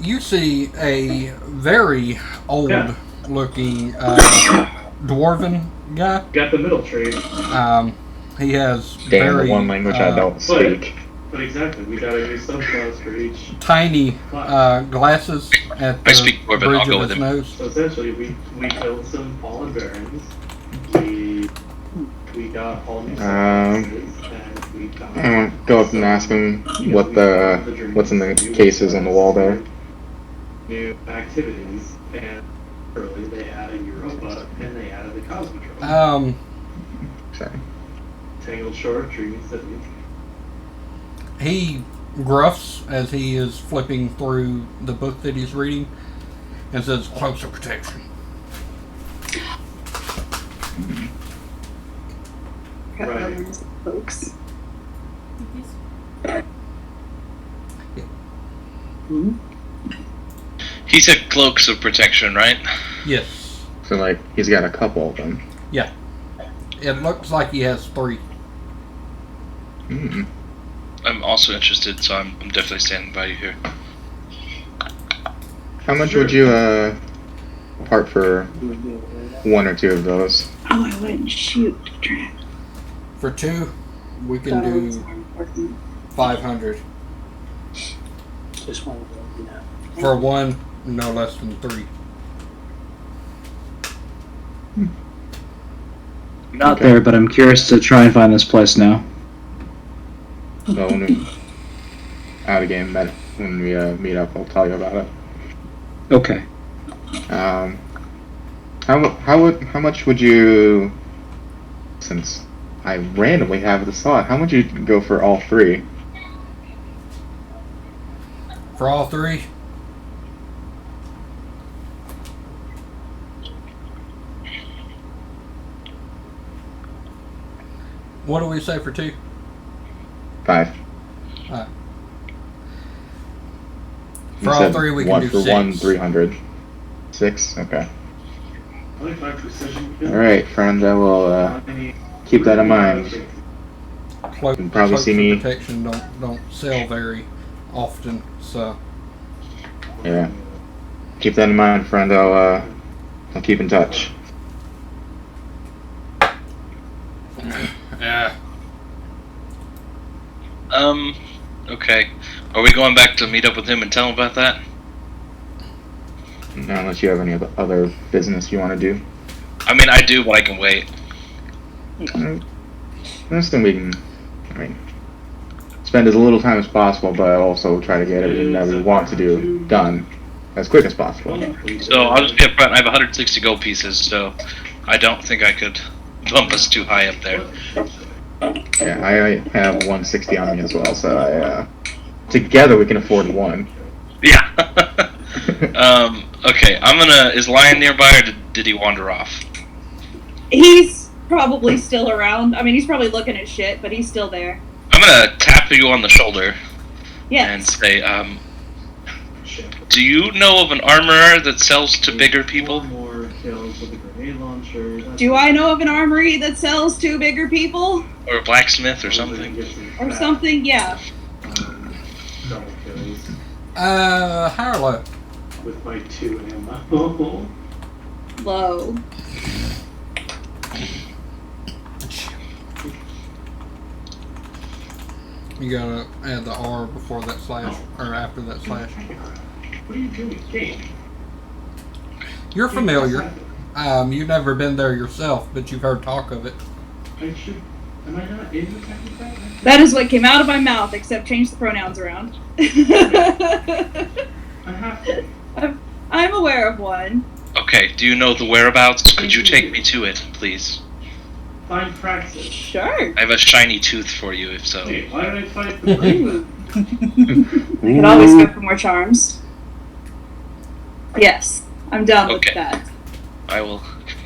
You see a very old-looking dwarven guy. Got the middle trade. He has Damn, very the one language I don't speak. But exactly, we got a new subclass for each. tiny glasses at the I speak Dwarven, bridge I'll go of with his him. nose. So essentially, we killed some fallen barons. We got all new subclasses, and we got. I want to go up and ask him what's in the cases on the wall there. New activities, and early they added Europa and they added the Cosmotron. Sorry. Tangled shore of trees that we. He gruffs as he is flipping through the book that he's reading and says, "Cloaks of protection." Got Right. leather folks. He said cloaks of protection, right? Yes. So like he's got a couple of them. Yeah. It looks like he has 3. Mm. I'm also interested, so I'm definitely standing by you here. How much would you part for 1 or 2 of those? Oh, I wouldn't shoot trap. For 2, we can Thought it was do more important. 500. Just wanted to let you know. For 1, no less than 3. I'm not there, but I'm curious to try and find this place now. So when we out of game, when we meet up, I'll tell you about it. Okay. How much would you, since I randomly have the slot, how much would you go for all 3? For all 3? What do we say for 2? 5. For all 3, we can do 6. 1 for 1, 300. 6? Okay. 25 precision. Alright, friend, I will keep that in mind. Cloak, You can probably cloaks see of me. protection don't sell very often, so Yeah. Keep that in mind, friend. I'll keep in touch. yeah. Okay. Are we going back to meet up with him and tell him about that? Unless you have any other business you want to do. I mean, I do, but I can wait. Next thing we can, spend as little time as possible, but also try to get everything that we want to do done as quick as possible. So I'll just be upfront. I have 160 gold pieces, so I don't think I could bump us too high up there. Yeah, I have 160 on me as well, so together we can afford one. Yeah. Okay, is Lion nearby, or did he wander off? He's probably still around. I mean, he's probably looking at shit, but he's still there. I'm gonna tap you on the shoulder. Yes. And say, do you know of an armorer that sells to bigger people? Do I know of an armory that sells to bigger people? Or a blacksmith or something? Or something, yeah. Harlow. With my 2 ammo. Low. You gotta add the R before that slash, or after that slash. What are you doing? Game. You're familiar. You've never been there yourself, but you've heard talk of it. Am I not in the second part? That is what came out of my mouth, except change the pronouns around. I have to. I'm aware of one. Okay, do you know the whereabouts? Could you take me to it, please? Find Praxis. Sure. I have a shiny tooth for you, if so. Wait, why did I find the ring? I can always go for more charms. Yes, I'm done with that. I will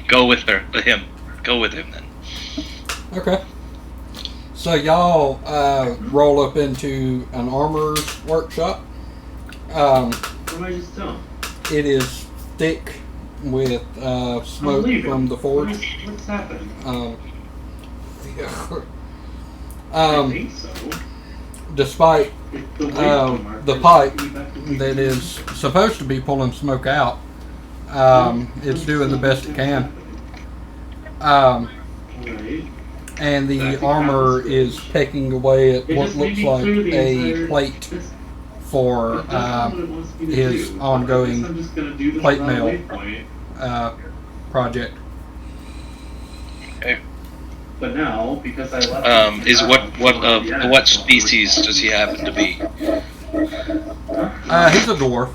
go with him. Go with him then. Okay. So y'all roll up into an armorer's workshop. What am I just done? It is thick with smoke from the forge. What's happening? I think so. Despite the pipe that is supposed to be pulling smoke out, it's doing the best it can. And the armor is pecking away at what looks like a plate for his ongoing plate mail project. Okay. But now, because I left. What species does he happen to be? He's a dwarf.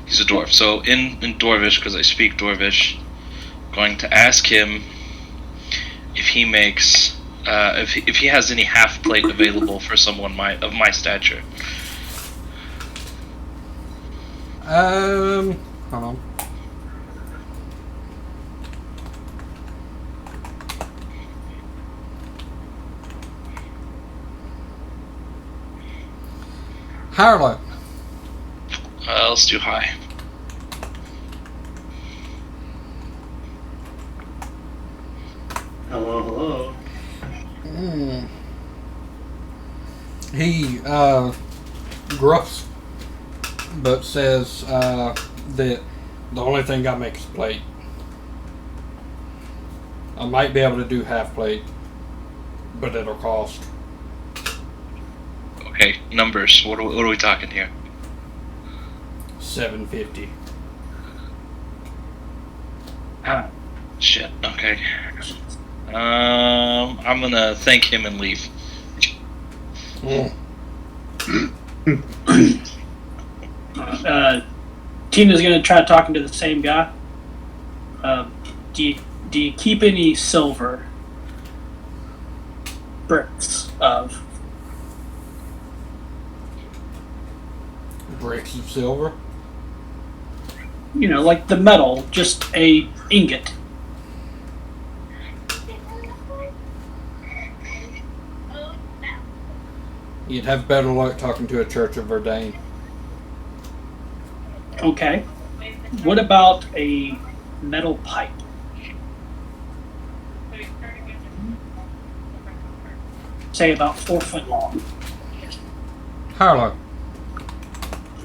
He's a dwarf. So in Dwarvish, because I speak Dwarvish, I'm going to ask him if he makes if he has any half plate available for someone of my stature. Hold on. Harlow. Let's do high. Hello. He gruffs, but says that the only thing I make is plate. I might be able to do half plate, but it'll cost. Okay, numbers. What are we talking here? $750. Ah, shit. Okay. I'm gonna thank him and leave. Tina's gonna try talking to the same guy. Do you keep any silver bricks of Bricks of silver? You know, like the metal, just a ingot. You'd have better luck talking to a Church of Verdane. Okay. What about a metal pipe? Say about 4 foot long. Harlow.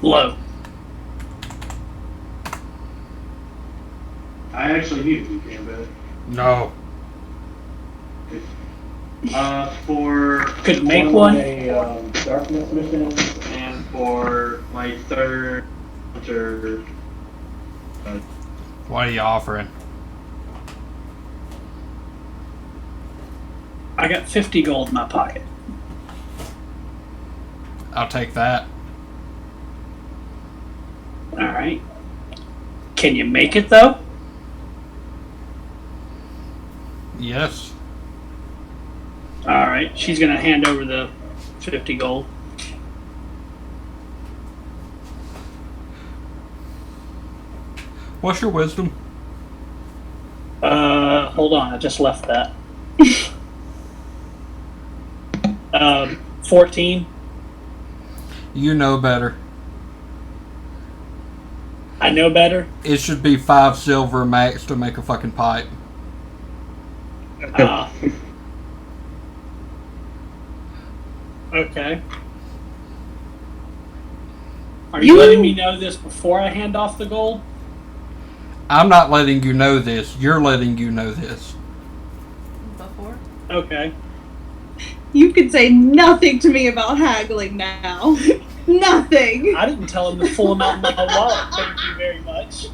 Low. I actually need to do bit. No. For could make one. Darkness mission, and for my third hunter. What are you offering? I got 50 gold in my pocket. I'll take that. All right. Can you make it though? Yes. Alright, she's gonna hand over the 50 gold. What's your wisdom? Hold on, I just left that. 14. You know better. I know better. It should be 5 silver max to make a fucking pipe. Okay. Are you letting me know this before I hand off the gold? I'm not letting you know this. You're letting you know this. Before? Okay. You can say nothing to me about haggling now. Nothing. I didn't tell him the full amount of my wallet. Thank you very much.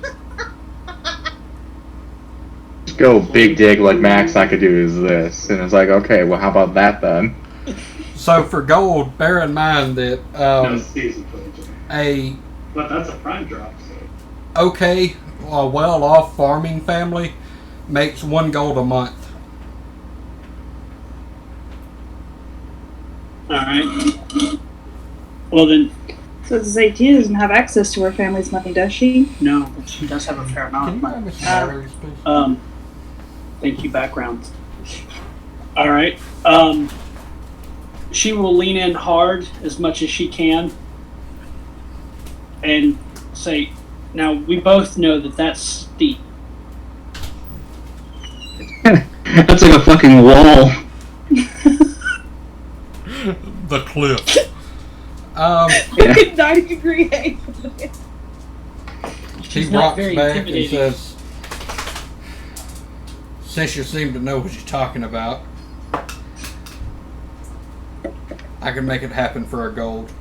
Just go big dig like Max I could do is this. And it's like, okay, well, how about that then? So for gold, bear in mind that No season footage. But that's a prime drop, so. a well-off farming family makes 1 gold a month. Alright. Well then, So to say, Tina doesn't have access to her family's money, does she? no, but she does have a fair amount Can of you money. grab me some batteries, please? Thank you, background. Alright. She will lean in hard as much as she can and say, now we both know that that's steep. That's like a fucking wall. The cliff. Fucking 90-degree angle. He She's not rocks very back and intimidating. says, since you seem to know what you're talking about, I can make it happen for a gold.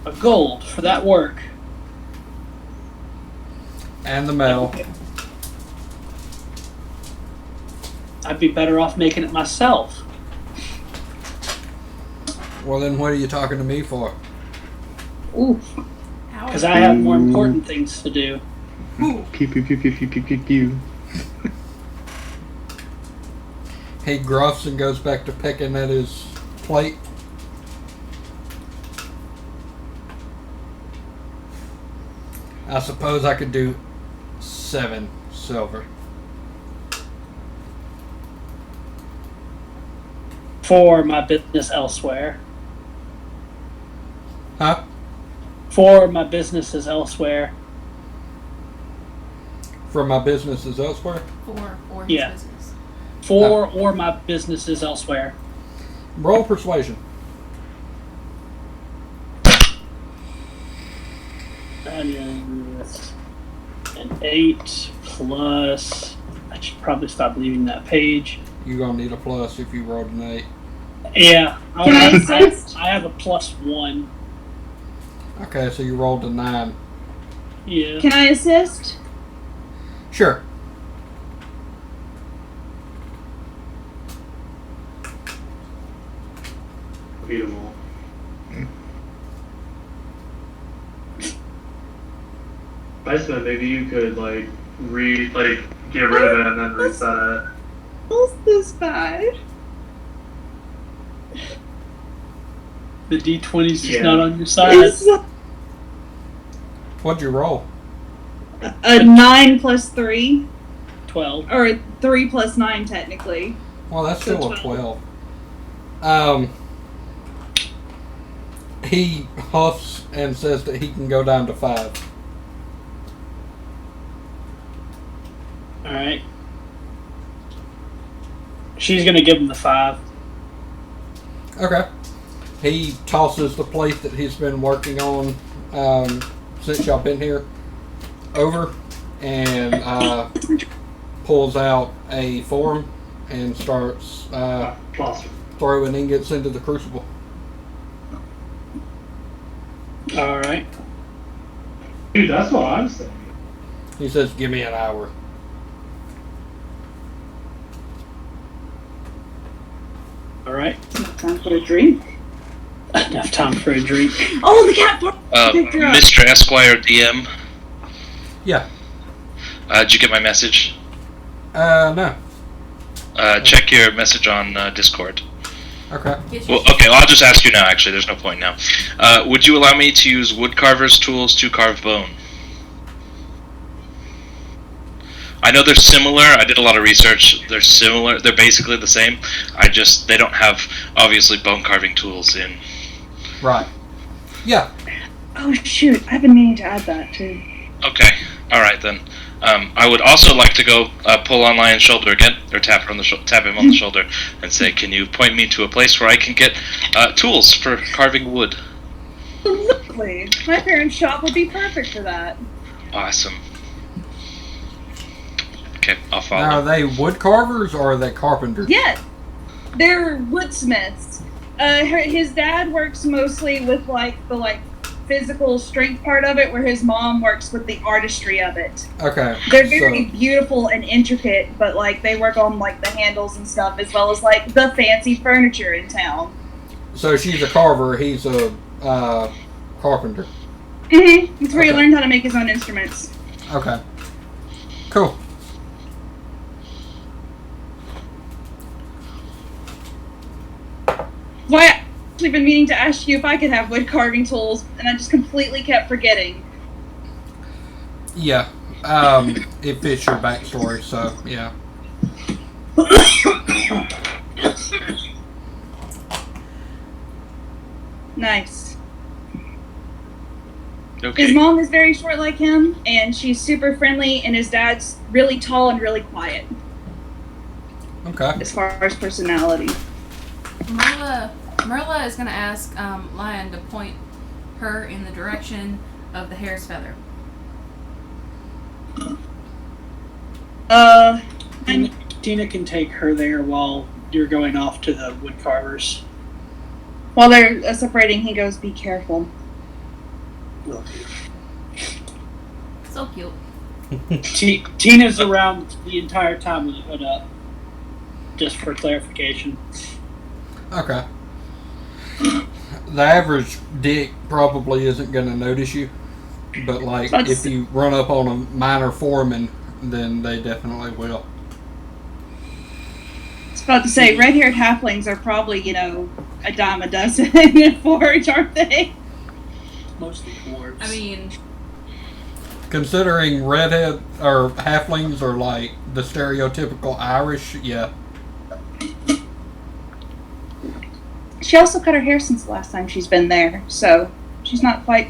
A gold for that work. And the mail. I'd be better off making it myself. Well, then what are you talking to me for? Ooh. Because I have more important things to do. Pew pew pew pew pew pew pew pew. He gruffs and goes back to picking at his plate. I suppose I could do 7 silver. For my business elsewhere. Huh? For my businesses elsewhere. For my businesses elsewhere? Or his Yeah. business. For or my businesses elsewhere. Roll persuasion. That is an 8 plus. I should probably stop leaving that page. You're going to need a plus if you rolled an 8. Yeah. Can I assist? I have a +1. Okay, so you rolled a 9. Yeah. Can I assist? Sure. Beat 'em all. Iceman, maybe you could get rid of it and then reset it. What's this bad? The D20's just Yeah. not on your side. It's What'd you roll? a 9 plus 3. 12. Or a 3 plus 9, technically. Well, that's So still a 12. 12. He huffs and says that he can go down to 5. Alright. She's gonna give him the 5. Okay. He tosses the plate that he's been working on since y'all been here over and pulls out a form and starts Plaster. throwing ingots into the crucible. Alright. Dude, that's what I'm saying. He says, give me an hour. Alright. Time for a drink. Enough time for a drink. Oh, the cat picked her up. Mr. Esquire DM. Yeah. Did you get my message? No. Check your message on Discord. Okay. Well, okay, I'll just ask you now, actually. There's no point now. Would you allow me to use woodcarver's tools to carve bone? I know they're similar. I did a lot of research. They're similar. They're basically the same. They don't have, obviously, bone carving tools in. Right. Yeah. Oh, shoot. I've been meaning to add that, too. Okay. All right, then. I would also like to go pull on Lion's shoulder again, or tap him on the shoulder, and say, "Can you point me to a place where I can get tools for carving wood?" Absolutely. My parents' shop would be perfect for that. Awesome. Okay, I'll follow. Now, are they wood carvers or are they carpenters? Yeah, they're woodsmiths. His dad works mostly with the physical strength part of it, where his mom works with the artistry of it. Okay. They're very beautiful and intricate, but they work on the handles and stuff, as well as the fancy furniture in town. So she's a carver, he's a carpenter. Mm-hmm. That's where he learned how to make his own instruments. Okay. Cool. Why I've actually been meaning to ask you if I could have wood carving tools, and I just completely kept forgetting. Yeah. It fits your backstory, so yeah. Nice. Okay. His mom is very short like him, and she's super friendly, and his dad's really tall and really quiet. Okay. As far as personality. Merla is going to ask Lion to point her in the direction of the hare's feather. Tina can take her there while you're going off to the wood carvers. While they're separating, he goes, "Be careful." So cute. Tina's around the entire time with the hood up. Just for clarification. Okay. The average dick probably isn't going to notice you, but if you run up on a minor foreman, then they definitely will. I was about to say, red-haired halflings are probably, a dime a dozen in Forge, aren't they? Mostly dwarves. I mean, considering redhead or halflings are the stereotypical Irish, yeah. She also cut her hair since the last time she's been there, so she's not quite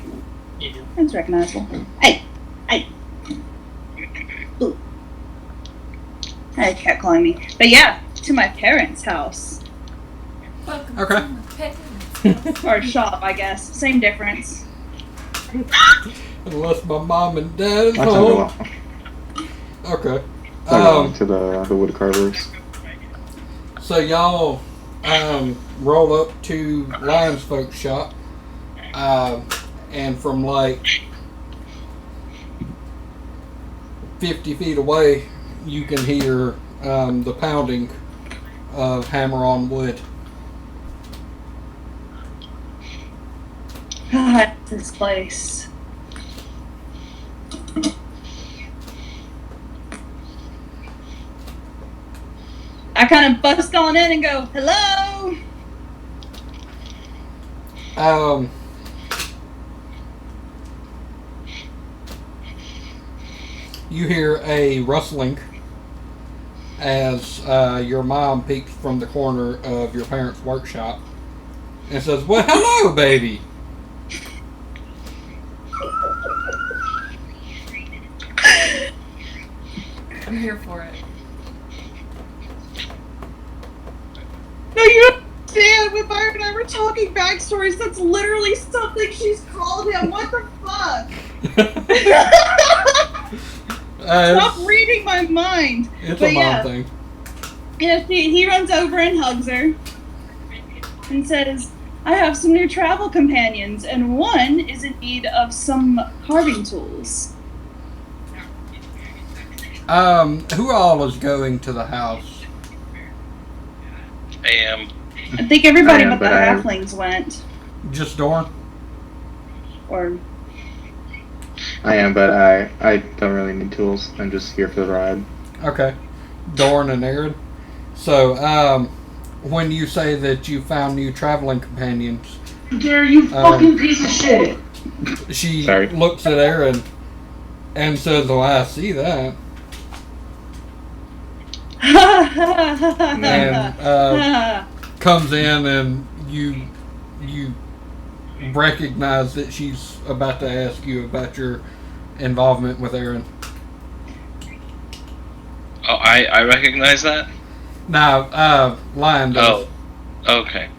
as recognizable. Hey! Ooh. Hey, cat calling me. But yeah, to my parents' house. Okay. Or shop, I guess. Same difference. Unless my mom and dad is I can home. go Okay. to the wood carvers. So y'all roll up to Lion's folks' shop, and from 50 feet away, you can hear the pounding of hammer on wood. God, this place. I kind of bust on in and go, "Hello." You hear a rustling as your mom peeks from the corner of your parents' workshop and says, "Well, hello, baby." I'm here for it. No, you don't understand. When Byron and I were talking backstories, that's literally something she's called him. What the fuck? Stop reading my mind. It's But a mom thing. Yeah, he runs over and hugs her and says, "I have some new travel companions, and one is in need of some carving tools." Who all is going to the house? I am. I think everybody I am, but the but I- halflings went. Just Dorn? Or I am, but I don't really need tools. I'm just here for the ride. Okay. Dorn and Aaron. So, when you say that you found new traveling companions, Dare you fucking piece of shit! she Sorry. looks at Aaron and says, "Well, I see that." And comes in, and you recognize that she's about to ask you about your involvement with Aaron. Oh, I recognize that? Now, Lion does. Oh, okay.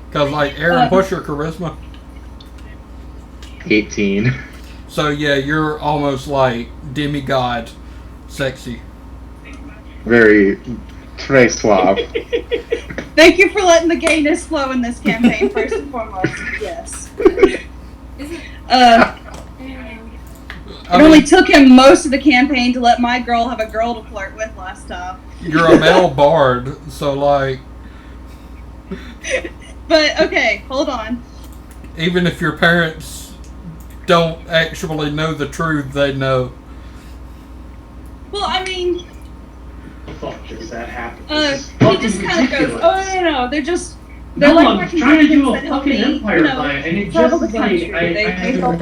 Because, like, Aaron, what's your charisma? 18. So, yeah, you're almost like demigod sexy. Very très suave. Thank you for letting the gayness flow in this campaign, first and foremost. Yes. It only took him most of the campaign to let my girl have a girl to flirt with last time. You're a male bard, so, like... But, okay, hold on. Even if your parents don't actually know the truth, they know. Well, I mean... Fuck, does that happen? He just kind of goes, oh, no, they're just... They're No, like I'm my trying to do companions a that help fucking me, empire fight, and it travel just the like, country. They help.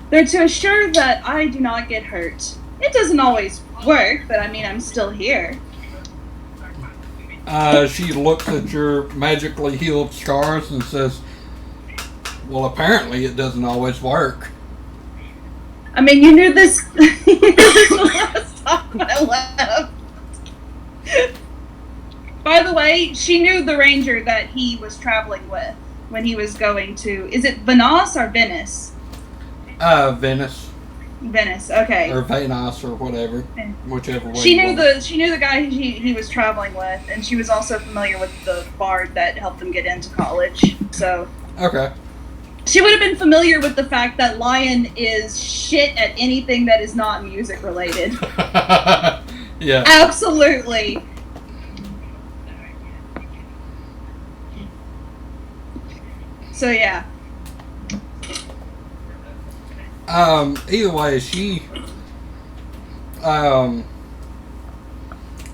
They're to assure that I do not get hurt. It doesn't always work, but I mean, I'm still here. She looks at your magically healed scars and says, "Well, apparently it doesn't always work." I mean, you knew this, you knew this the last time I left. By the way, she knew the ranger that he was traveling with when he was going to... Is it Venice or Venice? Venice. Venice, okay. Or Venice or whatever. Whichever way. She knew the guy he was traveling with, and she was also familiar with the bard that helped him get into college. So Okay. she would have been familiar with the fact that Lion is shit at anything that is not music related. Yeah. Absolutely. So yeah. Either way, she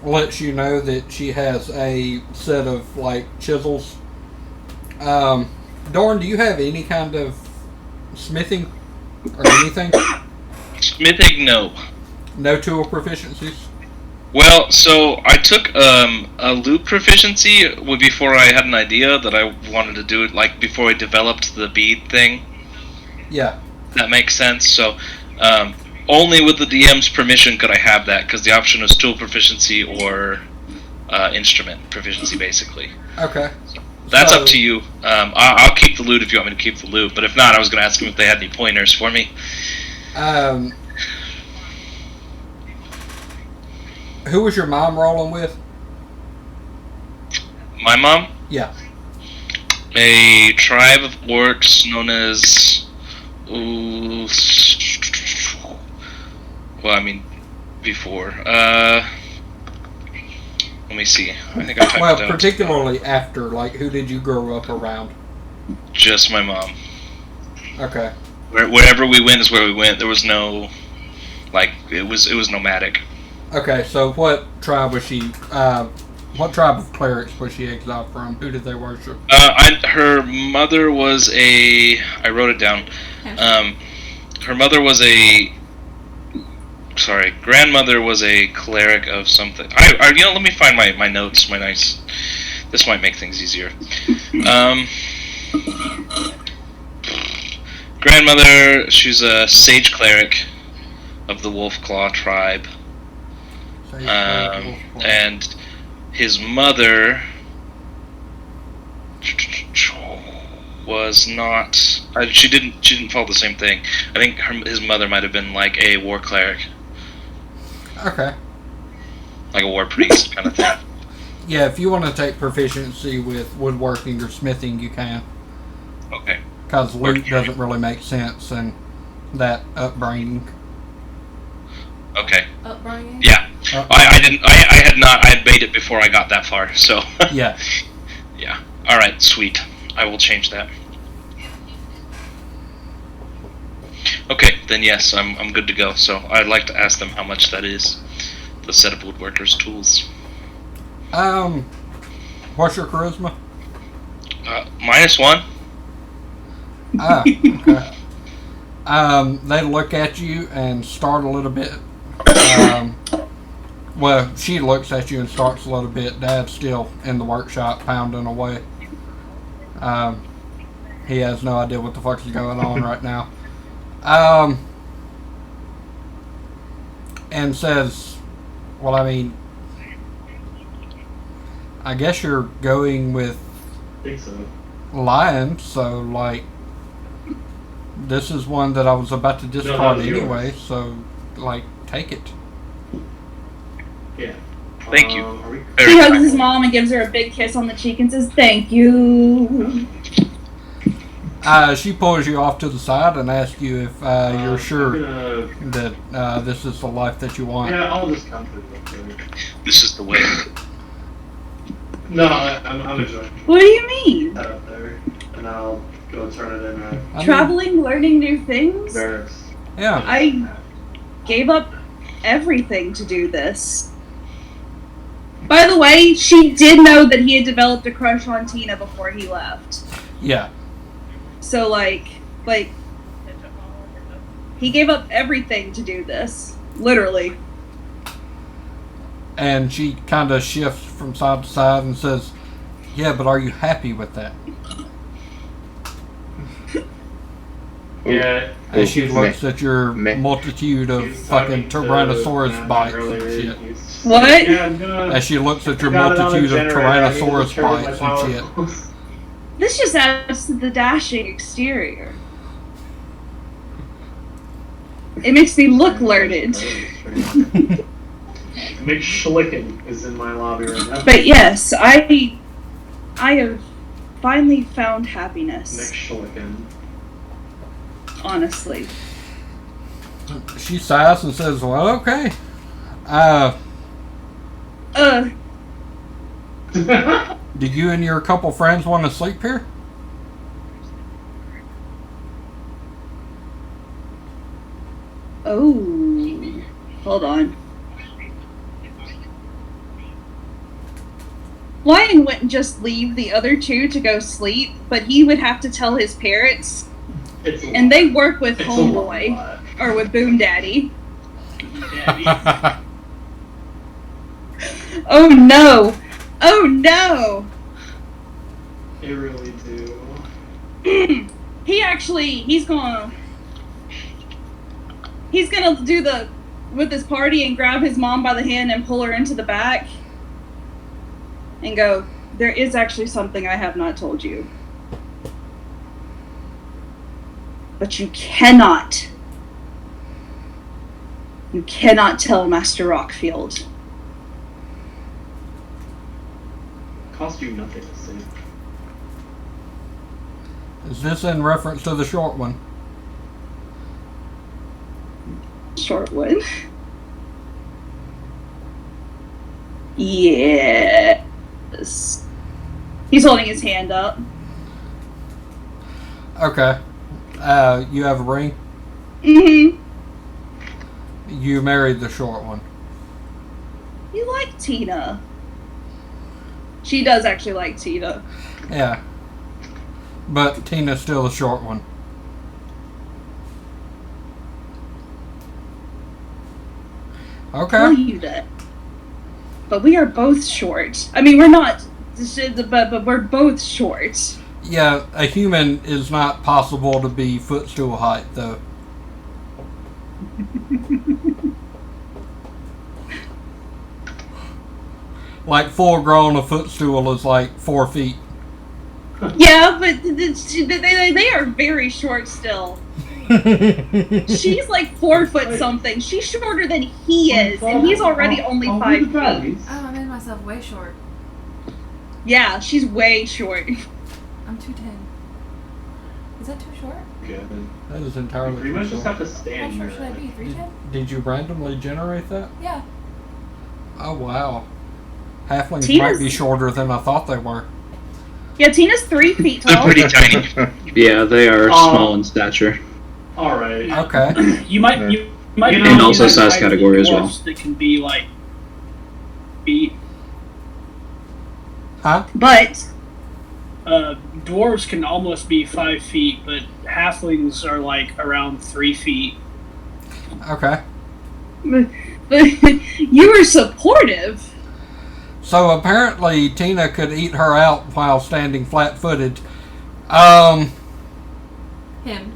lets you know that she has a set of, like, chisels. Dorn, do you have any kind of smithing or anything? Smithing, no. No tool proficiencies? Well, so I took a loop proficiency before I had an idea that I wanted to do it, like before I developed the bead thing. Yeah. That makes sense. So only with the DM's permission could I have that, because the option is tool proficiency or instrument proficiency, basically. Okay. That's up to you. I'll keep the loot if you want me to keep the loot, but if not, I was going to ask them if they had any pointers for me. Who was your mom rolling with? My mom? Yeah. A tribe of orcs known as... well, I mean, before. Let me see. I think I typed it out. Well, particularly after, like, who did you grow up around? Just my mom. Okay. Wherever we went is where we went. There was no... Like, it was nomadic. Okay, so what tribe was she... what tribe of clerics was she exiled from? Who did they worship? Her mother was a... I wrote it down. Her mother was a... Sorry, grandmother was a cleric of something. Let me find my notes, my nice... This might make things easier. Grandmother, she's a sage cleric of the Wolfclaw tribe. And his mother was not. She didn't follow the same thing. I think his mother might have been like a war cleric. Okay. Like a war priest kind of thing. Yeah, if you want to take proficiency with woodworking or smithing, you can. Okay. Because loot doesn't really make sense in that upbringing. Okay. Upbringing? Yeah. I didn't. I had not. I had made it before I got that far. So. Yeah. Yeah. All right. Sweet. I will change that. Okay. Then yes, I'm good to go. So I'd like to ask them how much that is. The set of woodworkers' tools. What's your charisma? -1. Ah, okay. They look at you and start a little bit. Well, she looks at you and starts a little bit. Dad's still in the workshop pounding away. He has no idea what the fuck is going on right now. And says, well, I mean, I guess you're going with I think so. Lion, so, like, this is one that I was about to discard was anyway, yours. so, like, take it. Yeah. Thank you. Are we? He hugs his mom and gives her a big kiss on the cheek and says, "Thank you." She pulls you off to the side and asks you if you're sure I'm gonna, that this is the life that you want. yeah, I'll just come through real quick. This is the way. No, I'm enjoying What do you mean? that up there, and I'll go turn it in I mean, Traveling, learning new things? barracks. yeah. I gave up everything to do this. By the way, she did know that he had developed a crush on Tina before he left. Yeah. So, like, he gave up everything to do this. Literally. And she kind of shifts from side to side and says, yeah, but are you happy with that? Yeah. As she looks at your multitude of fucking Tyrannosaurus bites and shit. What? Yeah, I'm gonna. As she looks at your got it on the multitude of generator. I need to Tyrannosaurus turn my bites power and shit. close. This just adds to the dashing exterior. It makes me look learned. McSchlicken is in my lobby right now. But yes, I have finally found happiness. McSchlicken. Honestly. She sighs and says, well, okay. Do you and your couple friends want to sleep here? Oh. Hold on. Lion wouldn't just leave the other two to go sleep, but he would have to tell his parents. It's a And lot. they work with It's a Homeboy. lot. Or with Boom Daddy. Oh no! Oh no! They really do. He's gonna do the with his party and grab his mom by the hand and pull her into the back and go, there is actually something I have not told you. But you cannot tell Master Rockfield. Cost you nothing to say. Is this in reference to the short one? Short one. Yes. He's holding his hand up. Okay. You have a ring? Mm-hmm. You married the short one. You like Tina. She does actually like Tina. Yeah. But Tina's still the short one. Okay. Tell you that. But we are both short. I mean, we're not, but we're both short. Yeah, a human is not possible to be footstool height, though. Like full grown, a footstool is like 4 feet. Yeah, but they are very short still. She's like 4 foot something. She's shorter than he is, and he's already only 5 feet. Oh, I made myself way short. Yeah, she's way short. I'm 2'10". Is that too short? Good. That is You entirely pretty much just short. have to How stand short here. should I be? 3'10"? Did you randomly generate that? Yeah. Oh, wow. Halflings Tina's- might be shorter than I thought they were. Yeah, Tina's 3 feet They're tall. pretty tiny. Yeah, they are small in stature. Alright. Okay. You might And be also that size type of category as well. dwarfs that can be like feet. Huh? But Dwarves can almost be 5 feet, but halflings are like around 3 feet. Okay. you were supportive. So apparently Tina could eat her out while standing flat-footed. Him.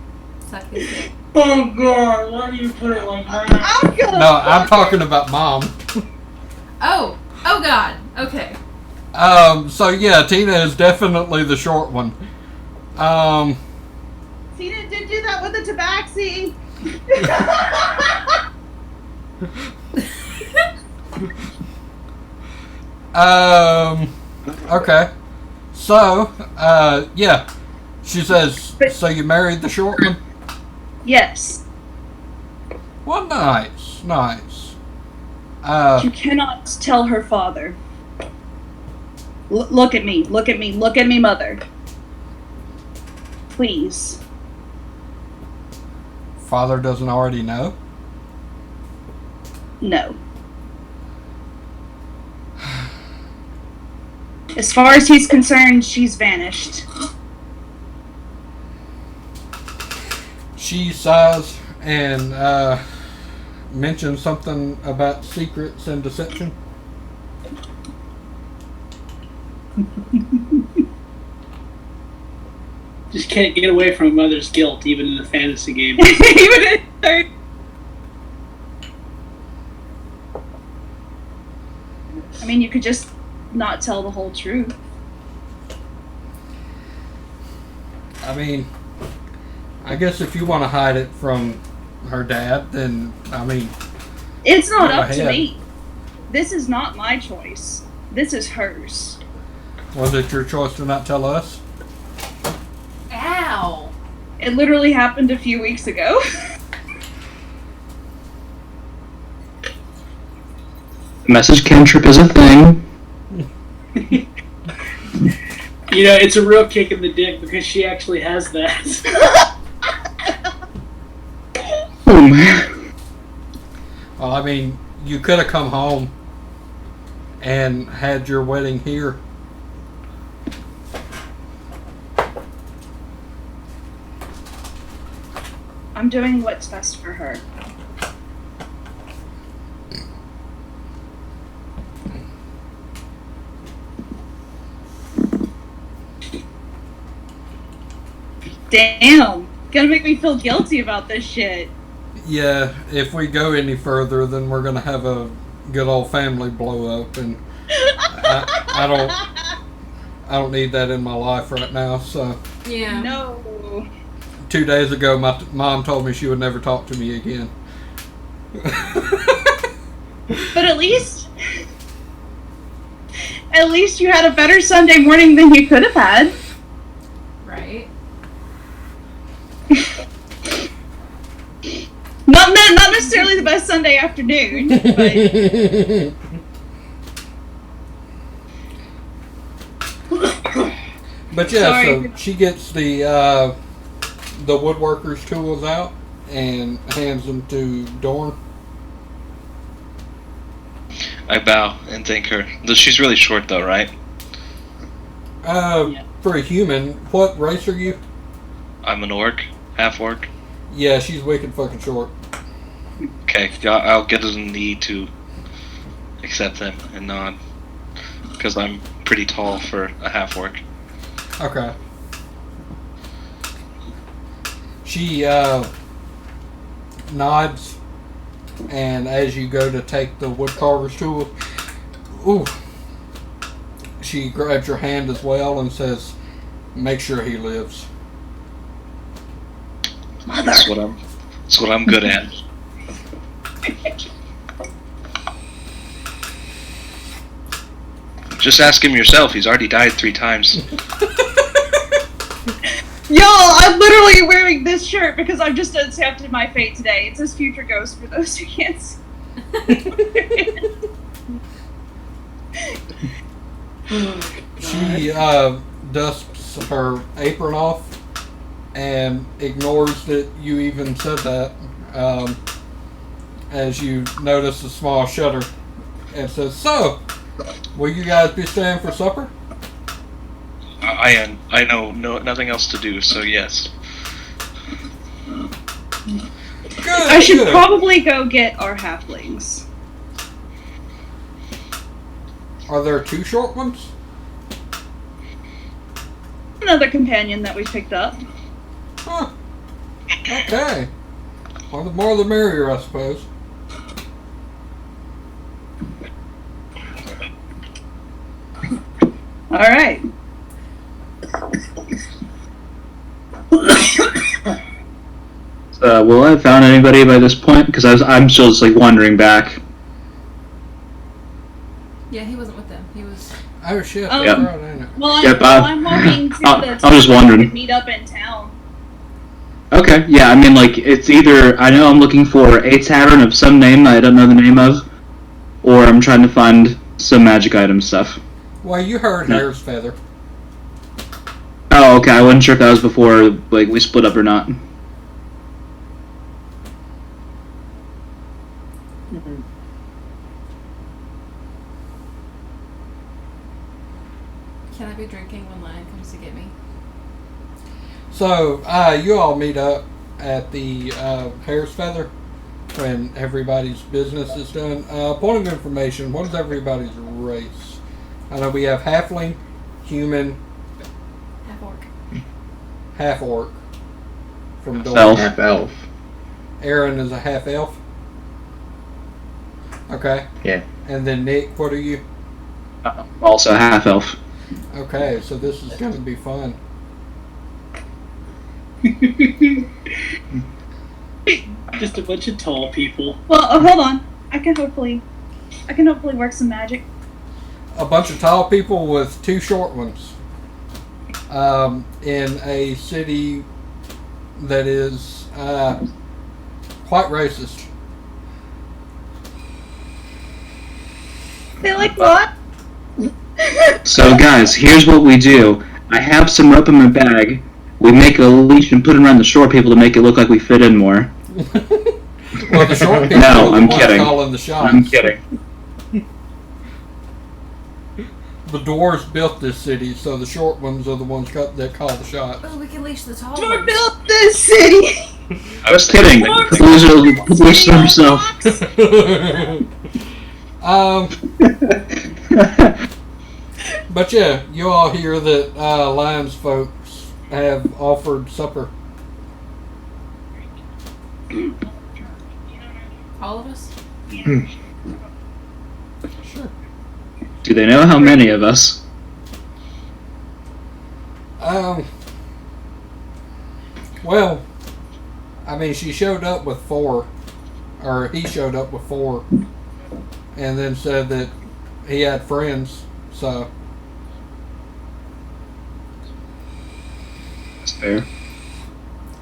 Suck his dick. Oh god, why do you put it like that? I'm gonna. No, I'm talking about Mom. Oh. Oh God. Okay. So yeah, Tina is definitely the short one. Tina did do that with the tabaxi. Okay. So, yeah. She says, so you married the short one? Yes. Well, nice. Nice. You cannot tell her father. Look at me. Look at me. Look at me, mother. Please. Father doesn't already know? No. As far as he's concerned, she's vanished. She sighs and mentions something about secrets and deception. Just can't get away from a mother's guilt, even in a fantasy game. Even in third. I mean, you could just not tell the whole truth. I mean, I guess if you want to hide it from her dad, then, I mean... It's not go up to ahead. me. This is not my choice. This is hers. Was it your choice to not tell us? Ow. It literally happened a few weeks ago. Message cantrip is a thing. You know, it's a real kick in the dick because she actually has that. Oh man. Well, I mean, you could have come home and had your wedding here. I'm doing what's best for her. Damn. Gonna make me feel guilty about this shit. Yeah, if we go any further, then we're gonna have a good old family blow up, and I don't need that in my life right now. So Yeah. No. 2 days ago, my mom told me she would never talk to me again. But at least you had a better Sunday morning than you could have had. Right. Not necessarily the best Sunday afternoon, But yeah, Sorry. so she gets the woodworker's tools out and hands them to Dorn. I bow and thank her. She's really short though, right? Yeah. For a human, what race are you? I'm an orc, half orc. Yeah, she's wicked fucking short. Okay, yeah, I'll get a knee to accept them and nod. Because I'm pretty tall for a half orc. Okay. She nods, and as you go to take the woodcarver's tool, ooh, she grabs your hand as well and says, "Make sure he lives." Mother. That's what I'm good at. Just ask him yourself. He's already died 3 times. Y'all, I'm literally wearing this shirt because I've just accepted my fate today. It says Future Ghost for those who can't see. She dusts her apron off and ignores that you even said that as you notice a small shudder and says, "So, will you guys be staying for supper?" I know nothing else to do, so yes. Good. I should good. probably go get our halflings. Are there 2 short ones? Another companion that we picked up. Huh. Okay. Well, the more the merrier, I suppose. All right. Will I have found anybody by this point? Because I'm still just like wandering back. Yeah, he wasn't with them. He was. Oh shit! Yep. That's right, ain't it? Well, Yep, I'm walking to the I'm just wondering. we could meet up in town. Okay, yeah, I mean, like, it's either I know I'm looking for a tavern of some name that I don't know the name of, or I'm trying to find some magic item stuff. Well, you heard Hare's Feather. Oh, okay, I wasn't sure if that was before, like, we split up or not. Can I be drinking when Lion comes to get me? So, you all meet up at the Hare's Feather when everybody's business is done. Point of information, what is everybody's race? I know we have halfling, human, Half orc. half orc from Elf. Dole. Half elf. Aaron is a half elf. Okay. Yeah. And then Nick, what are you? Also half elf. Okay, so this is going to be fun. Just a bunch of tall people. Well, hold on. I can hopefully work some magic. A bunch of tall people with 2 short ones. In a city that is quite racist. They like what? So, guys, here's what we do. I have some rope in my bag. We make a leash and put it around the short people to make it look like we fit in more. Well, the short people No, are the I'm ones kidding. calling the shots. I'm kidding. The dwarves built this city, so the short ones are the ones that call the shots. Oh, we can leash the tall Who ones. built this city? I was Kidding. Leash himself. But yeah, you all hear that Lion's folks have offered supper. All of us? Sure. Do they know how many of us? Well, I mean, she showed up with 4, or he showed up with 4, and then said that he had friends, so. That's fair.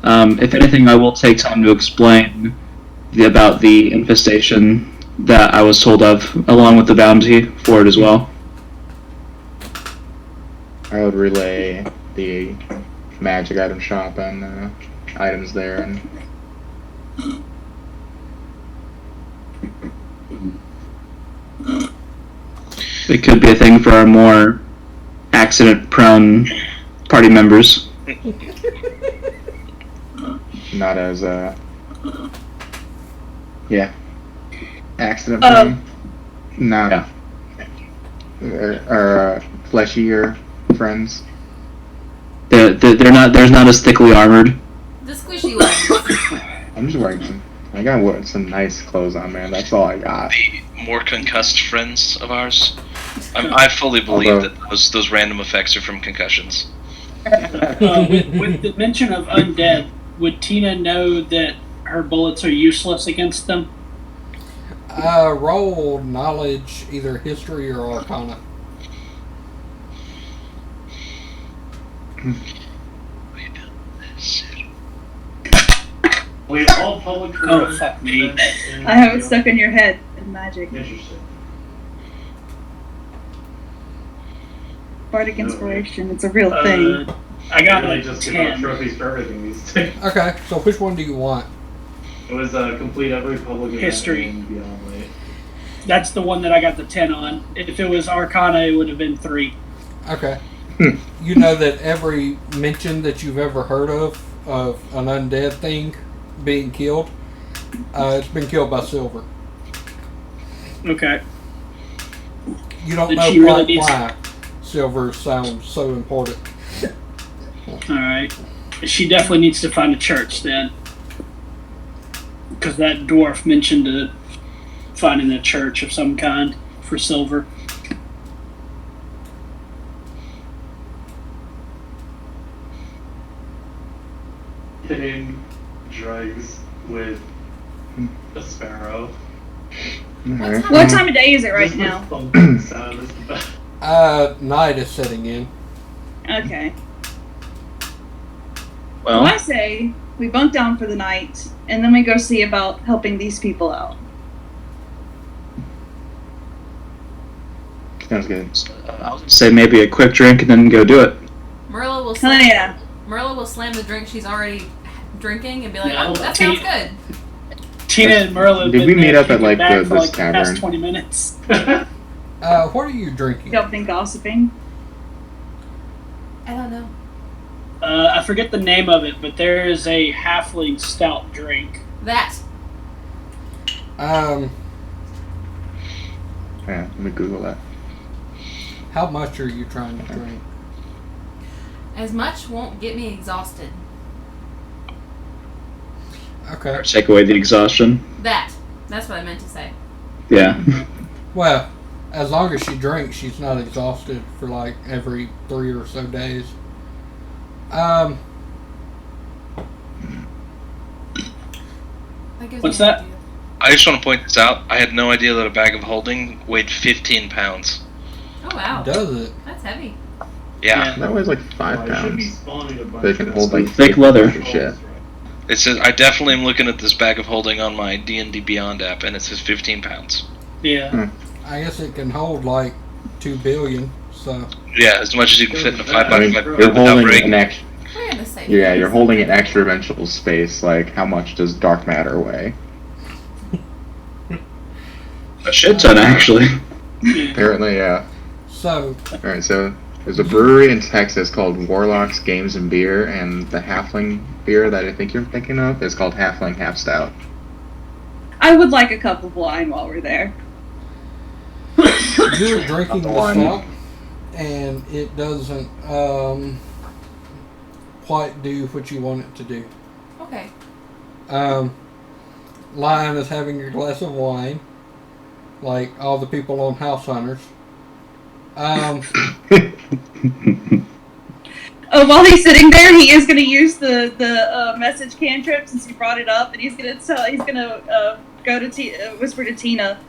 If anything, I will take time to explain about the infestation that I was told of, along with the bounty for it as well. I would relay the magic item shop and items there, and It could be a thing for our more accident-prone party members. not as yeah, accident prone. Not Yeah. or fleshier friends. They're not. There's not as thickly armored. The squishy ones. I'm just wearing some. I got some nice clothes on, man. That's all I got. The more concussed friends of ours. I fully believe Although- that those random effects are from concussions. With the mention of undead, would Tina know that her bullets are useless against them? Roll knowledge, either history or arcana. We all public Oh, fuck me. I have it stuck in your head in magic. Interesting. Bardic Inspiration. It's a real thing. I got Really like just give out 10. trophies for everything these days. Okay, so which one do you want? It was complete every public event History. and Beyond Light. That's the one that I got the 10 on. If it was Arcana, it would have been 3. Okay. You know that every mention that you've ever heard of an undead thing being killed, it's been killed by silver. Okay. You don't Then know she really quite needs- why silver sounds so important. Alright. She definitely needs to find a church then. Because that dwarf mentioned finding a church of some kind for silver. Hitting drugs with a sparrow. Alright. What time of day is it right Just now? the thumping sound is the best. Night is setting in. Okay. Well, Well, I say we bunk down for the night, and then we go see about helping these people out. Sounds good. I'll say maybe a quick drink and then go do it. Merla will Oh slam. yeah. Merla will slam the drink she's already drinking and be like, No, "Oh, that sounds good." Tina and Merla have Did been we meet there up at, kicking like, back the- for this like the past tavern? 20 minutes. What are you drinking? Y'all been gossiping? I don't know. I forget the name of it, but there is a halfling stout drink. That. Um, Yeah, let me Google that. how much are you trying to drink? As much won't get me exhausted. Okay. Or take away the exhaustion. That. That's what I meant to say. Yeah. Well, as long as she drinks, she's not exhausted for like every 3 or so days. That gives What's me an that? idea. I just want to point this out. I had no idea that a bag of holding weighed 15 pounds. Oh wow. Does it? That's heavy. Yeah. That weighs like 5 Well, I should be pounds. spawning a bunch They can of hold like Thick leather. Shit. It says I definitely am looking at this bag of holding on my D&D Beyond app, and it says 15 pounds. Yeah. I guess it can hold like 2 billion. So Yeah, as much as you can fit in a 5 I by mean, 5 you're without holding break. an extra. We're gonna say. Yeah, you're holding an extra dimensional space. Like, how much does dark matter weigh? A shit ton, actually. Apparently, yeah. so Alright, so there's a brewery in Texas called Warlocks Games and Beer, and the Halfling beer that I think you're thinking of is called Halfling Half Stout. I would like a cup of wine while we're there. you're drinking the One. stout, and it doesn't quite do what you want it to do. Okay. Lion is having your glass of wine, like all the people on House Hunters. Oh, while he's sitting there, he is going to use the message cantrip since he brought it up, and he's going to go to whisper to Tina.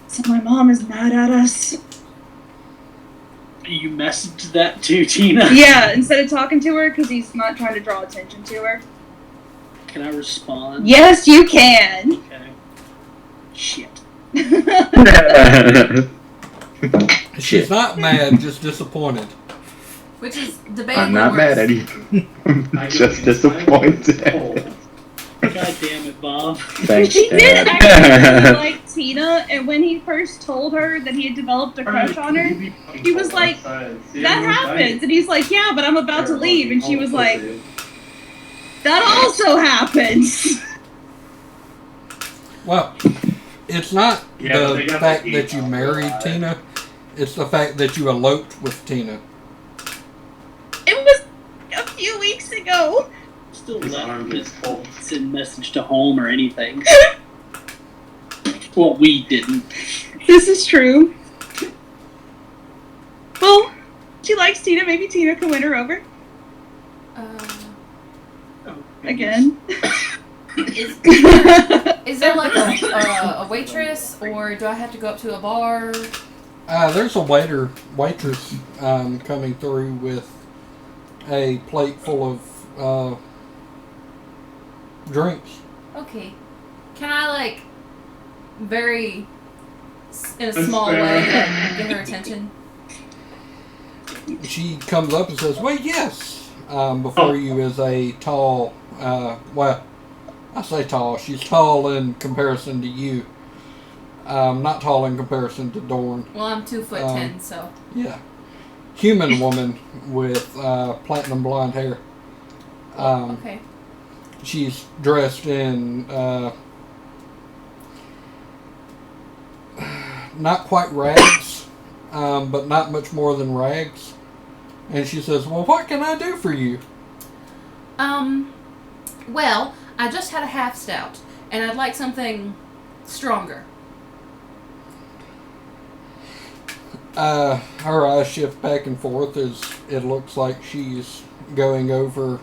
So my mom is mad at us. You messaged that to Tina? Yeah, instead of talking to her because he's not trying to draw attention to her. Can I respond? Yes, you can. Okay. Shit. She's not mad, just disappointed. Which is debatably I'm not worse. mad at you. I'm just disappointed. God damn it, Bob. Thanks, She did Dad. actually really like Tina, and when he first told her that he had developed a crush on her, he was like, that happens. And he's like, yeah, but I'm about to leave. And she was like, that also happens. Well, it's not Yeah, but the they got fact the that you heat married on. Tina, it's the fact that you eloped with Tina. It was a few weeks ago. Still His arm left gets cold. send message to home or anything. Well, we didn't. This is true. Well, she likes Tina. Maybe Tina can win her over again. Is there like a waitress, or do I have to go up to a bar? There's a waitress coming through with a plate full of drinks. Okay. Can I like in a small way get her attention? She comes up and says, "Well, yes." Before you is a tall, well, I say tall. She's tall in comparison to you. Not tall in comparison to Dorn. Well, I'm 2'10", so. Yeah. Human woman with platinum blonde hair. Okay. She's dressed in not quite rags, but not much more than rags. And she says, "Well, what can I do for you?" Well, I just had a half stout, and I'd like something stronger. Her eyes shift back and forth as it looks like she's going over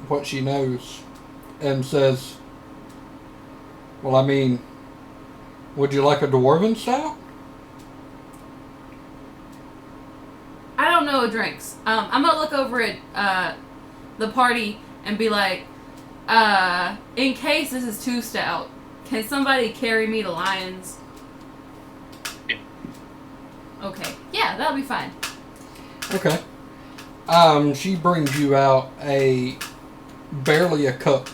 what she knows, and says, "Well, I mean, would you like a dwarven stout?" I don't know drinks. I'm gonna look over at the party and be like, in case this is too stout, can somebody carry me to Lions? Okay. Yeah, that'll be fine. Okay. She brings you out barely a cup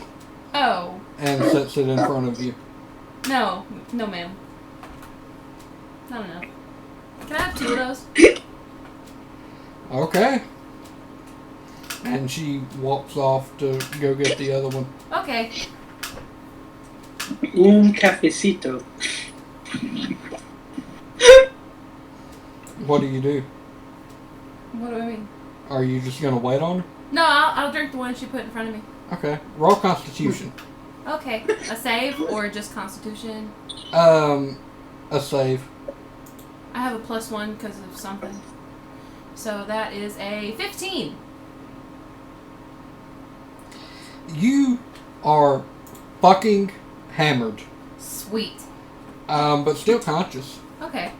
Oh. and sets it in front of you. No, ma'am. Not enough. Can I have 2 of those? Okay. And she walks off to go get the other one. Okay. Un cafecito. What do you do? What do I mean? Are you just going to wait on her? No, I'll drink the one she put in front of me. Okay. Roll Constitution. Okay. A save or just Constitution? A save. I have a +1 because of something. So that is a 15. You are fucking hammered. Sweet. But still conscious. Okay.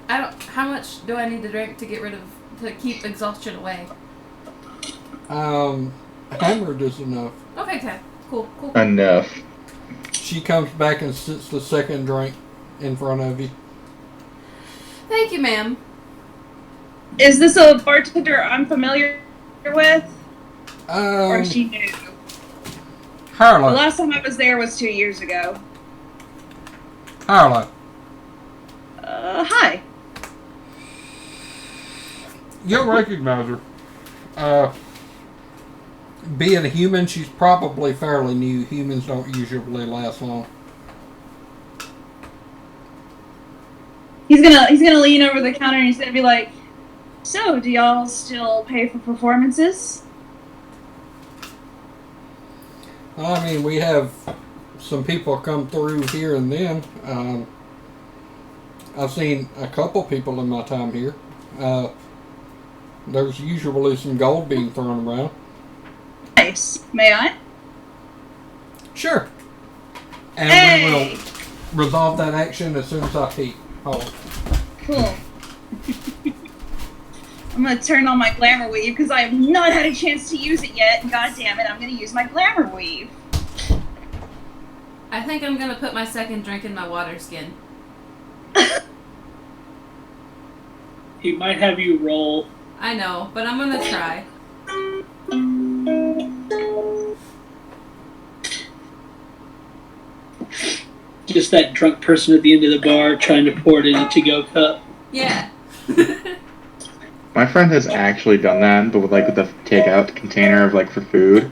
I don't. How much do I need to drink to keep exhaustion away? Hammered is enough. Okay. Cool. Enough. She comes back and sits the second drink in front of you. Thank you, ma'am. Is this a bartender I'm familiar with? Or is she new? Harlow. The last time I was there was 2 years ago. Harlow. Hi. You'll recognize her. Being a human, she's probably fairly new. Humans don't usually last long. He's gonna lean over the counter and he's gonna be like, "So, do y'all still pay for performances?" I mean, we have some people come through here and then. I've seen a couple people in my time here. There's usually some gold being thrown around. Nice. May I? Sure. And Hey! we will resolve that action as soon as I pee. Hold on. Cool. I'm gonna turn on my glamour weave because I have not had a chance to use it yet. And God damn it, I'm gonna use my glamour weave. I think I'm gonna put my second drink in my water skin. He might have you roll. I know, but I'm gonna try. Just that drunk person at the end of the bar trying to pour it in a to-go cup. Yeah. My friend has actually done that, but with the takeout container of for food.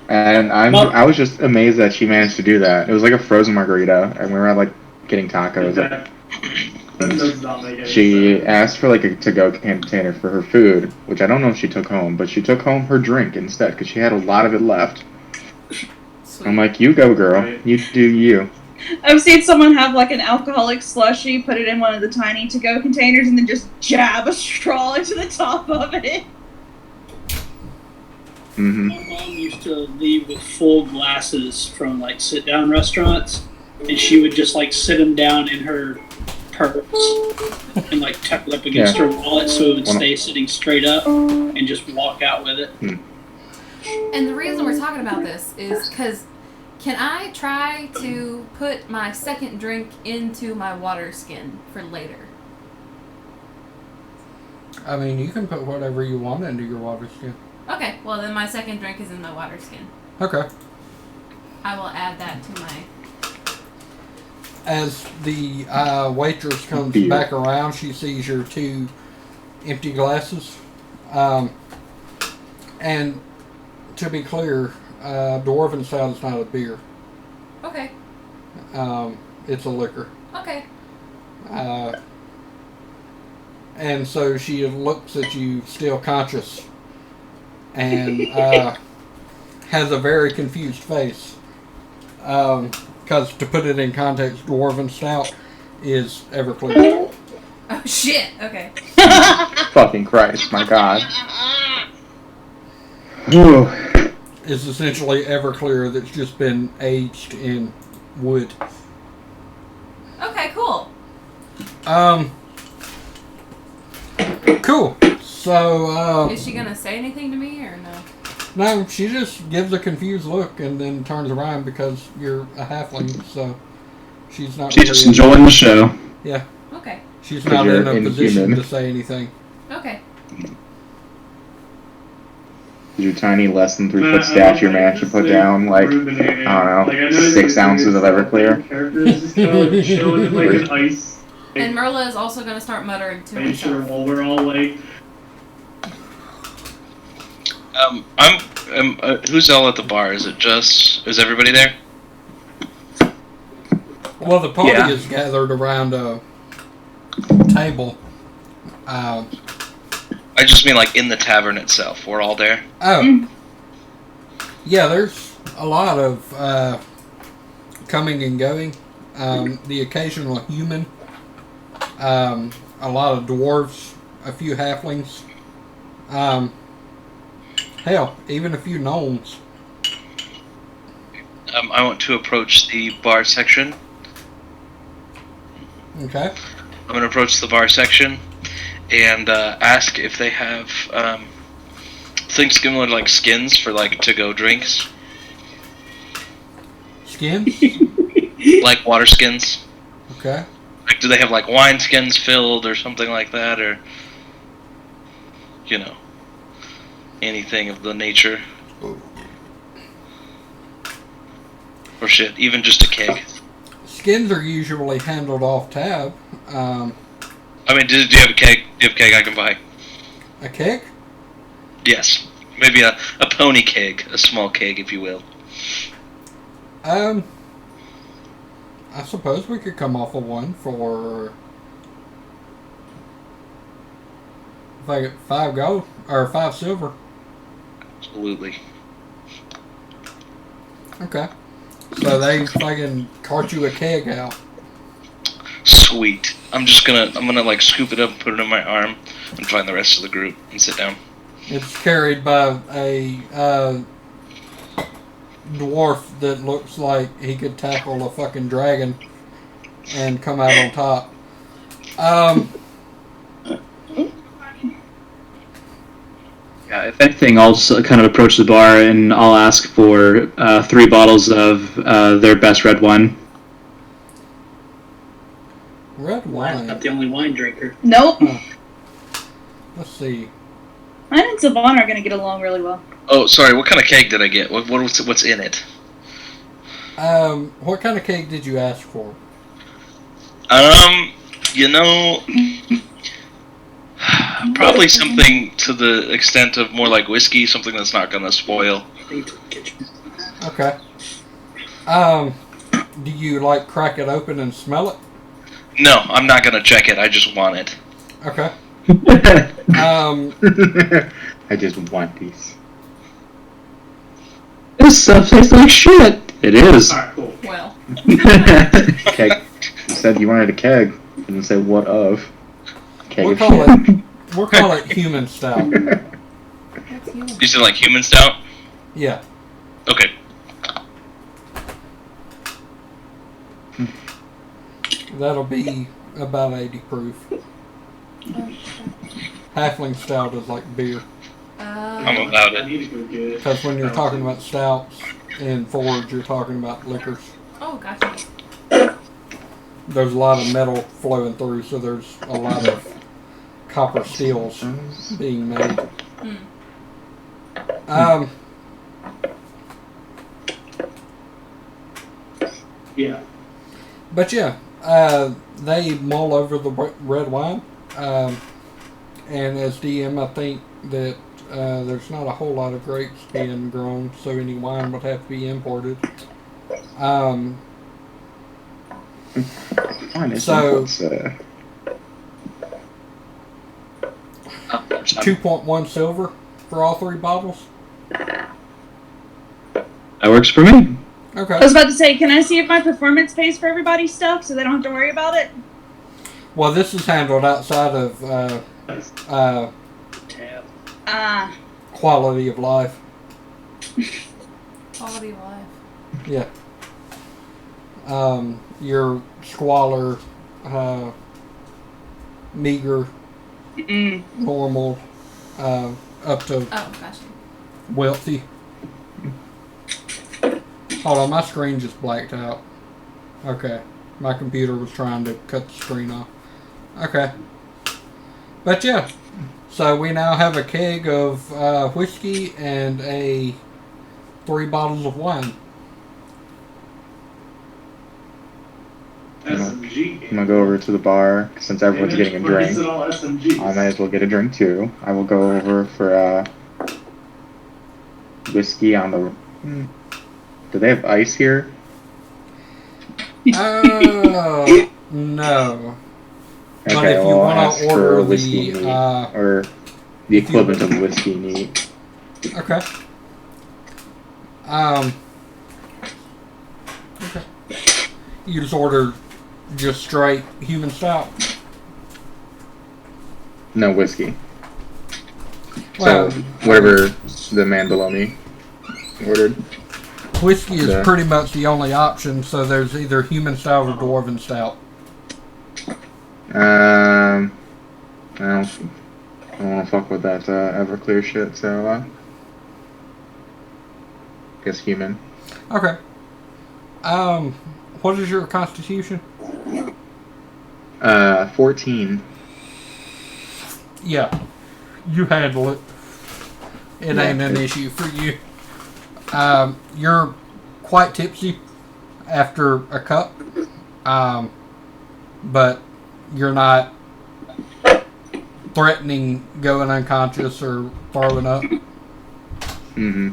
And I was just amazed that she managed to do that. It was like a frozen margarita, and we were getting tacos. That does not make any She sense. asked for a to-go container for her food, which I don't know if she took home, but she took home her drink instead because she had a lot of it left. Sweet. I'm like, you go, girl. You do you. I've seen someone have an alcoholic slushy, put it in one of the tiny to-go containers, and then just jab a straw into the top of it. Mm-hmm. My mom used to leave with full glasses from sit-down restaurants, and she would just sit them down in her purse and tuck it up against her wallet so it would stay sitting straight up, and just walk out with it. And the reason we're talking about this is because can I try to put my second drink into my water skin for later? I mean, you can put whatever you want into your water skin. Okay, well then my second drink is in my water skin. Okay. I will add that to my... As the waitress comes Beer. back around, she sees your 2 empty glasses. And to be clear, Dwarven Stout is not a beer. Okay. It's a liquor. Okay. And so she looks at you, still conscious, and has a very confused face. Because to put it in context, Dwarven Stout is Everclear. Oh shit, okay. Fucking Christ, my God. It's essentially Everclear that's just been aged in wood. Okay, cool. Cool. So, Is she gonna say anything to me or no? no, she just gives a confused look and then turns around because you're a halfling, so she's not She's just enjoying the show. Yeah. Okay. She's not you're in a position inhuman. to say anything. Okay. Your tiny, less than 3 foot stature managed to put down, like, I don't know, 6 ounces of Everclear. Characters just kind of like chilling in like an ice. And Merla is also gonna start muttering to Make sure herself. while we're all like, Who's all at the bar? Is everybody there? Well, the party Yeah. is gathered around a table. I just mean like in the tavern itself. We're all there. Oh. Yeah, there's a lot of coming and going. The occasional human. A lot of dwarves. A few halflings. Hell, even a few gnomes. I want to approach the bar section. Okay. I'm going to approach the bar section and ask if they have things similar to like skins for like to-go drinks. Skins? Like water skins. Okay. Like, do they have like wine skins filled or something like that, or anything of the nature? Or shit, even just a keg. Skins are usually handled off tab. I mean, do you have a keg? Do you have a keg I can buy? A keg? Yes. Maybe a pony keg, a small keg, if you will. I suppose we could come off of one for if I get 5 gold or 5 silver. Absolutely. Okay. So they fucking cart you a keg out. Sweet. I'm gonna like scoop it up, put it in my arm, and find the rest of the group and sit down. It's carried by a dwarf that looks like he could tackle a fucking dragon and come out on top. Yeah, if anything, I'll kind of approach the bar and I'll ask for 3 bottles of their best red wine. Red I'm wine. not the only wine drinker. Nope. Let's see. Mine and Savannah are gonna get along really well. Oh, sorry. What kind of keg did I get? What's in it? What kind of cake did you ask for? Probably something to the extent of more like whiskey, something that's not gonna spoil. Okay. Do you like crack it open and smell it? No, I'm not gonna check it. I just want it. Okay. I just want these. This stuff tastes like shit. It is. alright, cool. Well. Keg. You said you wanted a keg. You didn't say what of. Keg We'll of call shit. we'll call it human stout. That's human. You said like human stout? Yeah. Okay. That'll be about 80 proof. Halfling stout is like beer. I'm about I it. need to go get Because when you're talking about stouts in Forge, you're talking about liquors. Oh, gotcha. There's a lot of metal flowing through, so there's a lot of copper steels being made. Yeah. But yeah, they mull over the red wine. And as DM, I think that there's not a whole lot of grapes being grown, so any wine would have to be imported. So 2.1 silver for all 3 bottles. That works for me. Okay. I was about to say, can I see if my performance pays for everybody's stuff so they don't have to worry about it? Well, this is handled outside of quality of life. Quality of life. Yeah. Your squalor, meager, normal, up to gotcha. wealthy. Hold on, my screen just blacked out. Okay. My computer was trying to cut the screen off. Okay. But yeah. So we now have a keg of whiskey and 3 bottles of wine. SMG. I'm gonna go over to the bar since everyone's getting a drink. All SMGs. I might as well get a drink too. I will go over for whiskey on the. Do they have ice here? No. But Okay, if you well, I'll want ask to for order whiskey the neat, or the equivalent of whiskey neat. Okay. Okay. You just order just straight human stout. No whiskey. Well, So whatever the man below me ordered. Whiskey is pretty much the only option, so there's either human stout or dwarven stout. I don't want to fuck with that Everclear shit, so guess human. Okay. What is your constitution? 14. Yeah. You handle it. It ain't an issue for you. You're quite tipsy after a cup, but you're not threatening going unconscious or throwing up. Mm-hmm.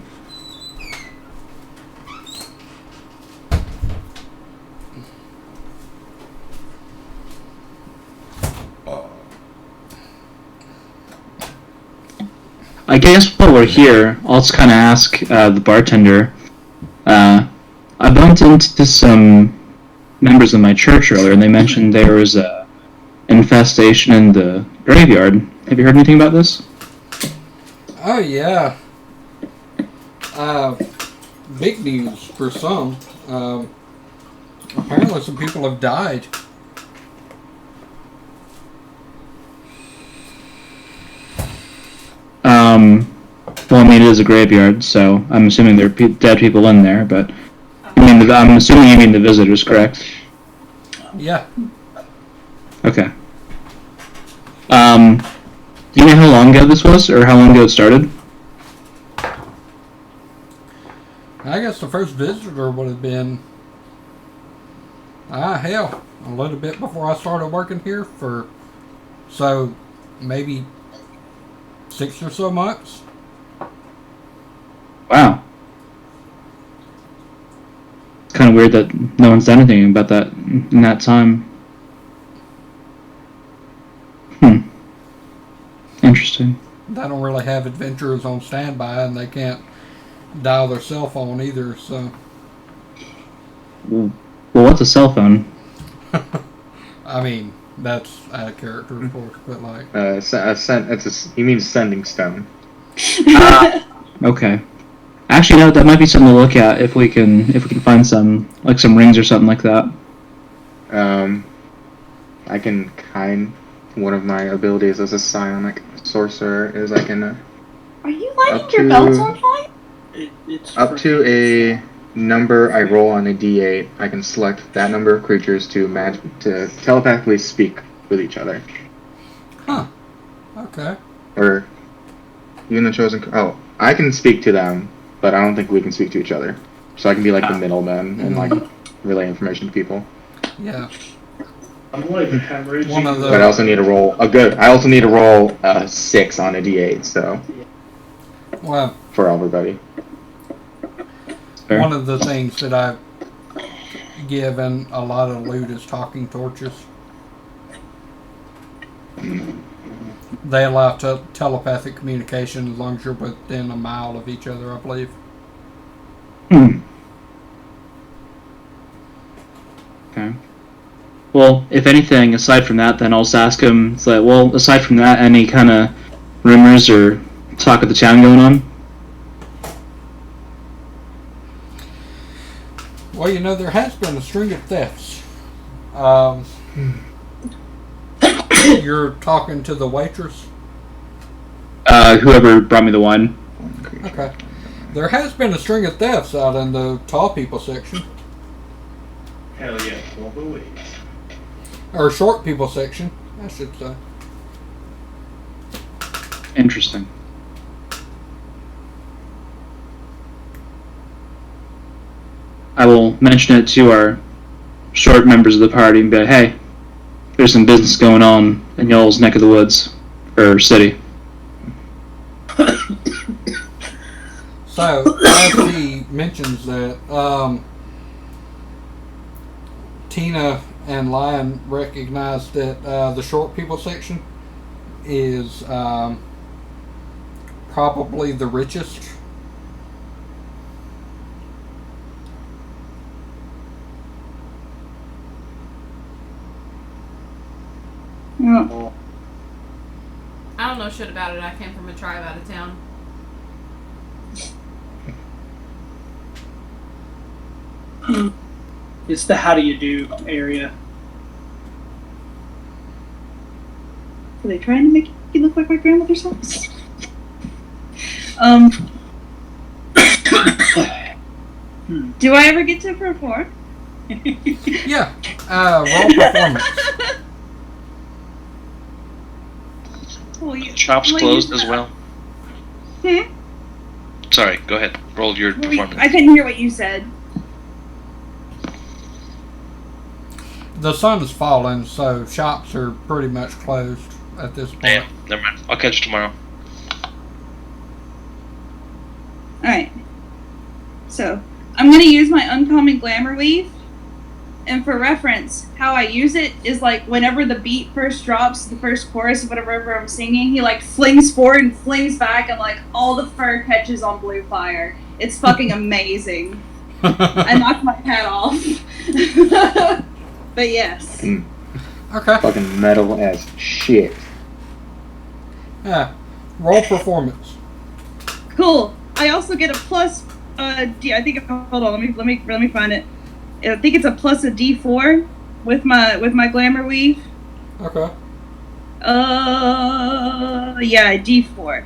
I guess while we're here, I'll just kind of ask the bartender. I bumped into some members of my church earlier, and they mentioned there was a infestation in the graveyard. Have you heard anything about this? Oh yeah. Big news for some. Apparently some people have died. Well, I mean, it is a graveyard, so I'm assuming there are dead people in there, but I'm assuming you mean the visitors, correct? Yeah. Okay. Do you know how long ago this was, or how long ago it started? I guess the first visitor would have been, hell, a little bit before I started working here so maybe 6 or so months. Wow. It's kind of weird that no one's done anything about that in that time. Interesting. They don't really have adventurers on standby, and they can't dial their cell phone either, so. Well, what's a cell phone? I mean, that's out of character, of course, but like. He means sending stone. Okay. Actually, no, that might be something to look at if we can find some rings or something like that. I can one of my abilities as a psionic sorcerer is I can. Are you lighting your belts on fire? It's Up to a number I roll on a D8, I can select that number of creatures to telepathically speak with each other. Huh. Okay. Or even the chosen. Oh, I can speak to them, but I don't think we can speak to each other. So I can be like the middleman and like relay information to people. Yeah. I'm like hemorrhaging. One of the- But I also need to roll a good. I also need to roll a 6 on a D8. So Well, for everybody. Fair. one of the things that I've given a lot of loot is talking torches. They allow telepathic communication as long as you're within a mile of each other, I believe. Okay. Well, if anything, aside from that, then I'll just ask him, it's like, well, aside from that, any kind of rumors or talk of the town going on? Well, you know, there has been a string of thefts. You're talking to the waitress? Whoever brought me the wine. Okay. There has been a string of thefts out in the tall people section. Hell yeah, won't believe. Or short people section, I should say. Interesting. I will mention it to our short members of the party and be like, hey, there's some business going on in y'all's neck of the woods, or city. So, as he mentions that, Tina and Lion recognize that the short people section is probably the richest. Yeah. I don't know shit about it. I came from a tribe out of town. It's the how do you do area. Are they trying to make you look like my grandmother's house? Do I ever get to perform? Yeah, roll performance. Shops closed as well. Hmm? Sorry, go ahead. Roll your performance. I couldn't hear what you said. The sun is falling, so shops are pretty much closed at this point. Damn, never mind. I'll catch you tomorrow. Alright. So, I'm going to use my uncommon glamour weave. And for reference, how I use it is like whenever the beat first drops, the first chorus of whatever I'm singing, he like flings forward and flings back and like all the fur catches on blue fire. It's fucking amazing. I knocked my hat off. But yes. Okay. Fucking metal as shit. Yeah. Roll performance. Cool. I also get a plus. I think. Hold on. Let me find it. I think it's a plus a D4 with my glamour weave. Okay. Yeah, a D4.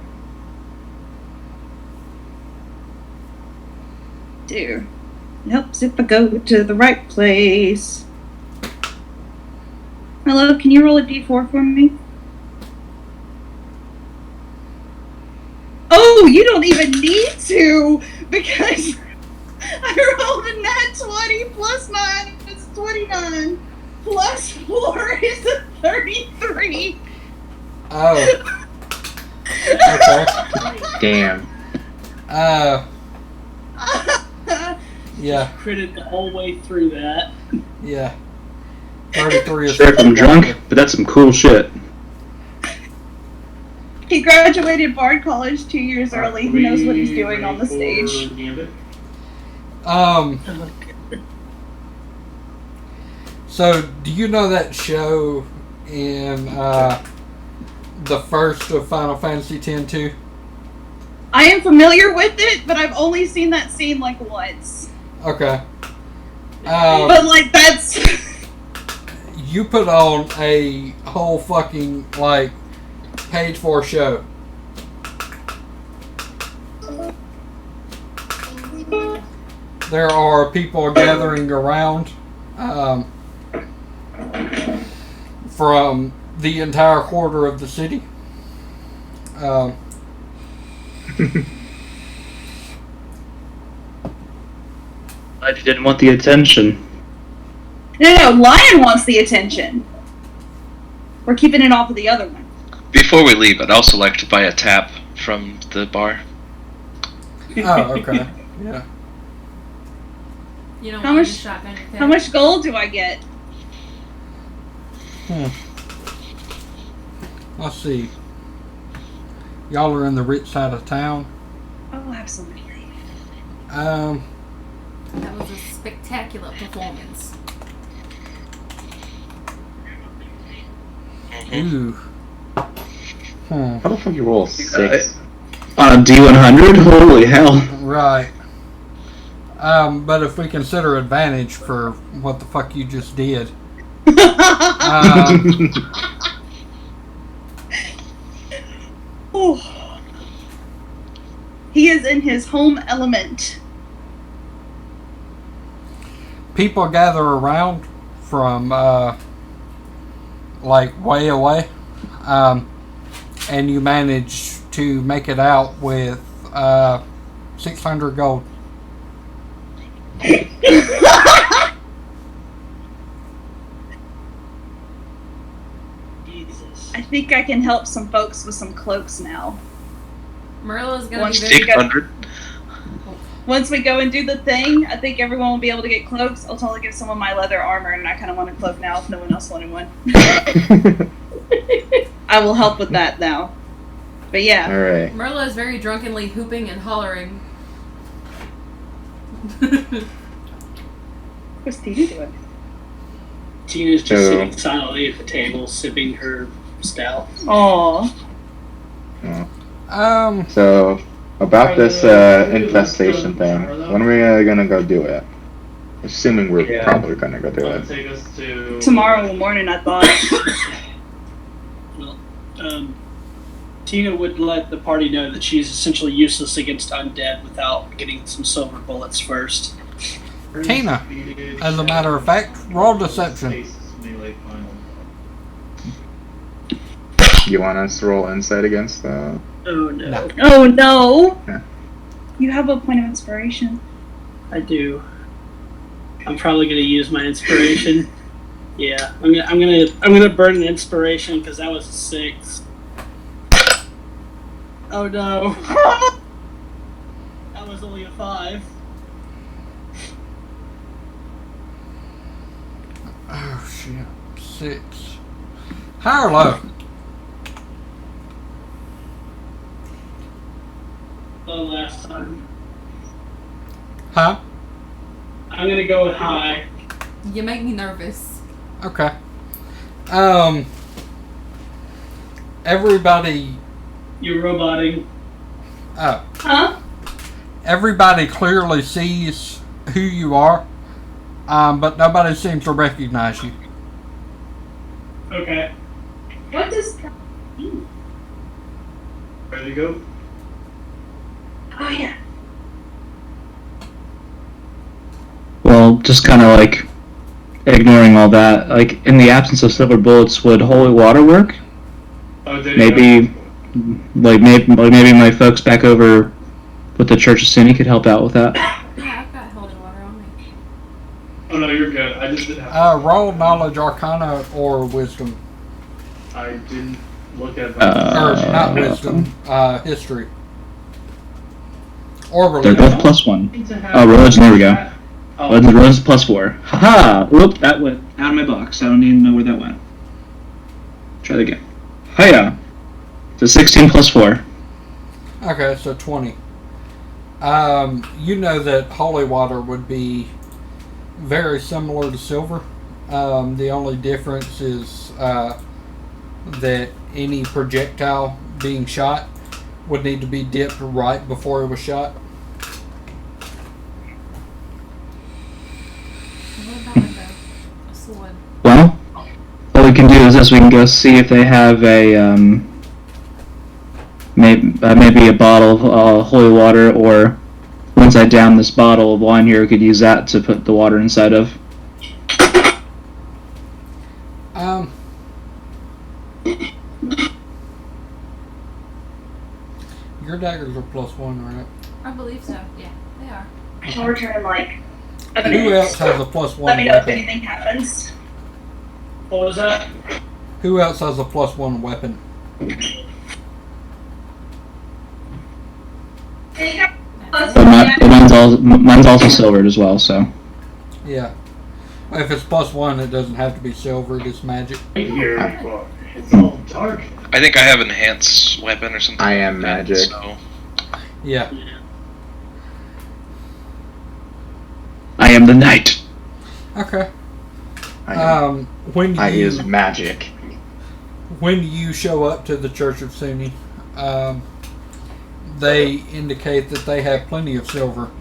Dude, it helps if I go to the right place. Hello, can you roll a D4 for me? Oh, you don't even need to, because I rolled a nat 20 plus 9 is 29. Plus 4 is a 33. Oh. Okay. Damn. Yeah. Critted the whole way through that. Yeah. 33 is... Sure, if I'm drunk, but that's some cool shit. He graduated Bard College 2 years early. He knows what he's doing on the stage. So, do you know that show in the first of Final Fantasy X-2? I am familiar with it, but I've only seen that scene like once. Okay. But like that's... You put on a whole fucking, like, page 4 show. There are people gathering around from the entire quarter of the city. I didn't want the attention. No, Lion wants the attention. We're keeping it off of the other one. Before we leave, I'd also like to buy a tap from the bar. Oh, okay. Yeah. You don't How want much- to shotgun your How much gold do I get? Let's see. Y'all are in the rich side of town. Oh, absolutely. That was a spectacular performance. Ooh. How the fuck you roll 6? On a D100? Holy hell. Right. But if we consider advantage for what the fuck you just did, Ooh. He is in his home element. people gather around from like way away, and you manage to make it out with 600 gold. Jesus. I think I can help some folks with some cloaks now. Marilla's gonna Once be very 600. Once we go and do the thing, I think everyone will be able to get cloaks. I'll totally give someone my leather armor, and I kind of want a cloak now if no one else wanted one. I will help with that now. But yeah. Alright. Merla is very drunkenly hooping and hollering. What's Tina doing? Tina's just So- sitting silently at the table, sipping her stout. Aww. So, about this infestation thing, when are we gonna go do it? Assuming we're Yeah. probably gonna go do That it. would take us to Tomorrow morning, I thought. Well, Tina would let the party know that she's essentially useless against undead without getting some silver bullets first. Tina, as a matter of fact, roll deception. You want us to roll insight against Oh no. No. Oh no! Yeah. You have a point of inspiration. I do. I'm probably gonna use my inspiration. Yeah, I'm gonna burn an inspiration because that was a 6. Oh no. That was only a 5. Oh shit. 6. High or low? Last time. Huh? I'm gonna go with high. You make me nervous. Okay. Everybody. You're roboting. Oh. Huh? Everybody clearly sees who you are, but nobody seems to recognize you. Okay. What does that mean? Ready to go? Oh yeah. Well, just kind of like ignoring all that. Like, in the absence of silver bullets, would holy water work? Oh, there you Maybe, go. maybe my folks back over with the Church of Cine could help out with that. Yeah, I've got holy water on me. Oh no, you're good. I just didn't have. Roll knowledge, arcana, or wisdom. I didn't look at. Or not wisdom, history. Or They're religion. both +1. Need to have Oh, religion, there we go. Oh, Religion's +4. Haha! Whoop, that went out of my box. I don't even know where that went. Try that again. Hiya! So 16 +4. Okay, so 20. You know that holy water would be very similar to silver. The only difference is that any projectile being shot would need to be dipped right before it was shot. What about like a sword? Well, what we can do is this: we can go see if they have a maybe a bottle of holy water, or once I down this bottle of wine here, we could use that to put the water inside of. Your daggers are +1, right? I believe so. Yeah, they are. I'll return in like a Who minute. else has a +1 Let me know if weapon? anything happens. What was that? Who else has a +1 weapon? Mine's also silvered as well, so. Yeah. If it's +1, it doesn't have to be silvered. It's magic. Here, well, it's all dark. I think I have enhanced weapon or something. I am like that, magic. So. Yeah. I am the knight. Okay. I is when magic. you show up to the Church of Sunni, they indicate that they have plenty of silver,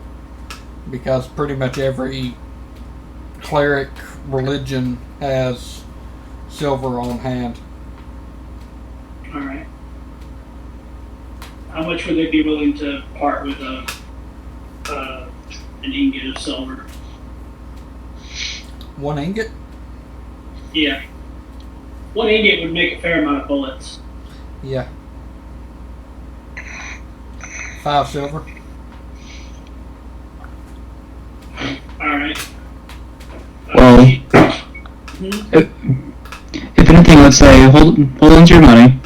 because pretty much every cleric religion has silver on hand. Alright. How much would they be willing to part with an ingot of silver? 1 ingot? Yeah. 1 ingot would make a fair amount of bullets. Yeah. 5 silver. Alright. Well, if anything, let's say hold on to your money,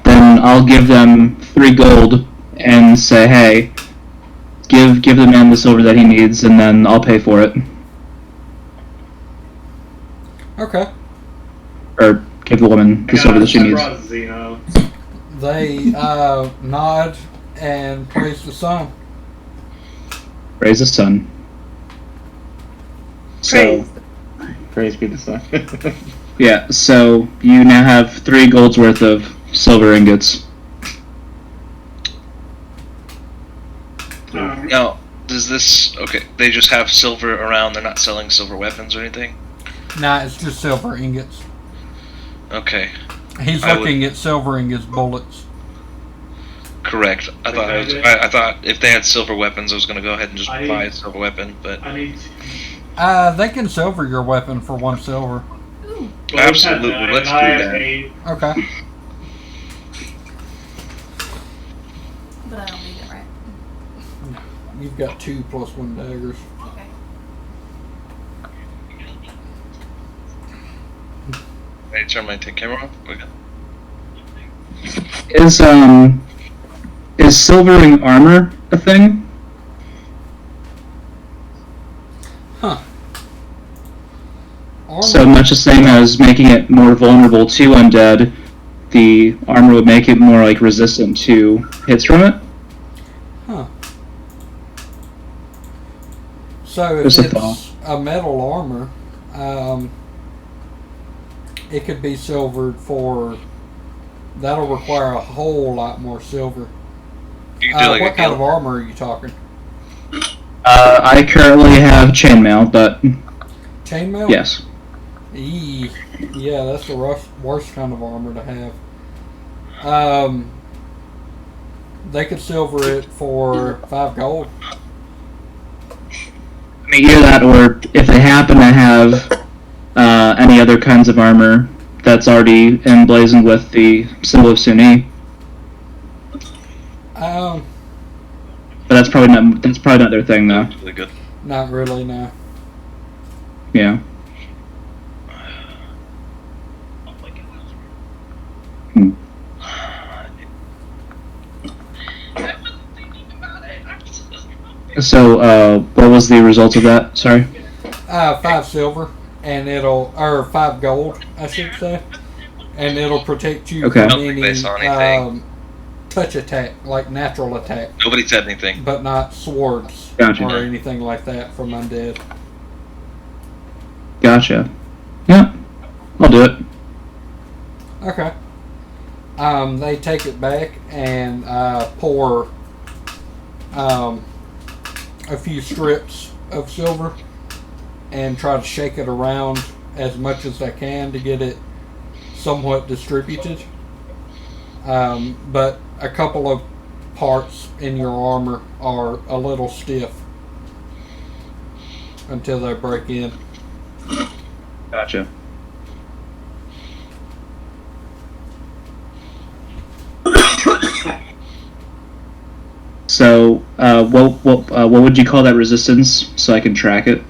then I'll give them 3 gold and say, hey, give the man the silver that he needs, and then I'll pay for it. Okay. Or give the woman the silver that she needs. They nod and praise the sun. Praise the sun. So, Praise be the sun. yeah, so you now have 3 gold's worth of silver ingots. Now, does this... Okay, they just have silver around. They're not selling silver weapons or anything? Nah, it's just silver ingots. Okay. He's looking at silver ingots bullets. Correct. I thought if they had silver weapons, I was going to go ahead and just buy a silver weapon, but... They can silver your weapon for 1 silver. Absolutely, let's do that. Okay. But I don't need it, right? You've got 2 +1 daggers. Okay. Ready to turn my camera off? Okay. Is silvering armor a thing? Huh. Armor. So much the same as making it more vulnerable to undead, the armor would make it more like resistant to hits from it? Huh. So if Just a it's thought. a metal armor, it could be silvered for... That'll require a whole lot more silver. You can do like what a kind of guild. armor are you talking? I currently have chainmail, but Chainmail? yes. Yeah, that's the worst kind of armor to have. They could silver it for 5 gold. I mean, either that, or if they happen to have any other kinds of armor that's already emblazoned with the symbol of Sunni. But that's probably not their thing, though. Really good. Not really, no. Yeah. Hmm. So, what was the result of that? Sorry. 5 silver, and or 5 gold, I should say, and it'll protect you Okay. from I don't think they saw anything. touch attack, like natural attack, Nobody said anything. but not swords Gotcha. or anything like that from undead. Gotcha. Yeah. I'll do it. Okay. They take it back and pour a few strips of silver and try to shake it around as much as they can to get it somewhat distributed. But a couple of parts in your armor are a little stiff until they break in. Gotcha. So, what would you call that resistance so I can track it?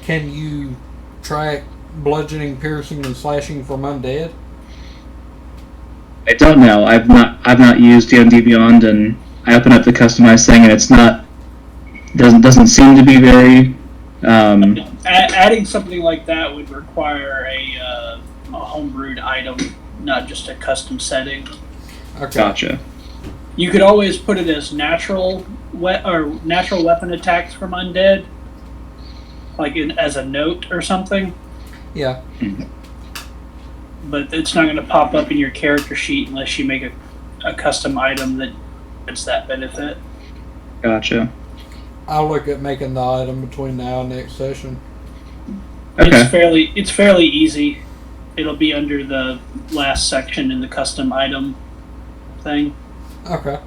Can you track bludgeoning, piercing, and slashing from undead? I don't know. I've not used D&D Beyond, and I open up the customized thing, and it's not doesn't seem to be very. Adding something like that would require a homebrewed item, not just a custom setting. Okay. Gotcha. You could always put it as natural weapon attacks from undead, like as a note or something. Yeah. But it's not going to pop up in your character sheet unless you make a custom item that gets that benefit. Gotcha. I'll look at making the item between now and next session. Okay. It's fairly easy. It'll be under the last section in the custom item thing. Okay.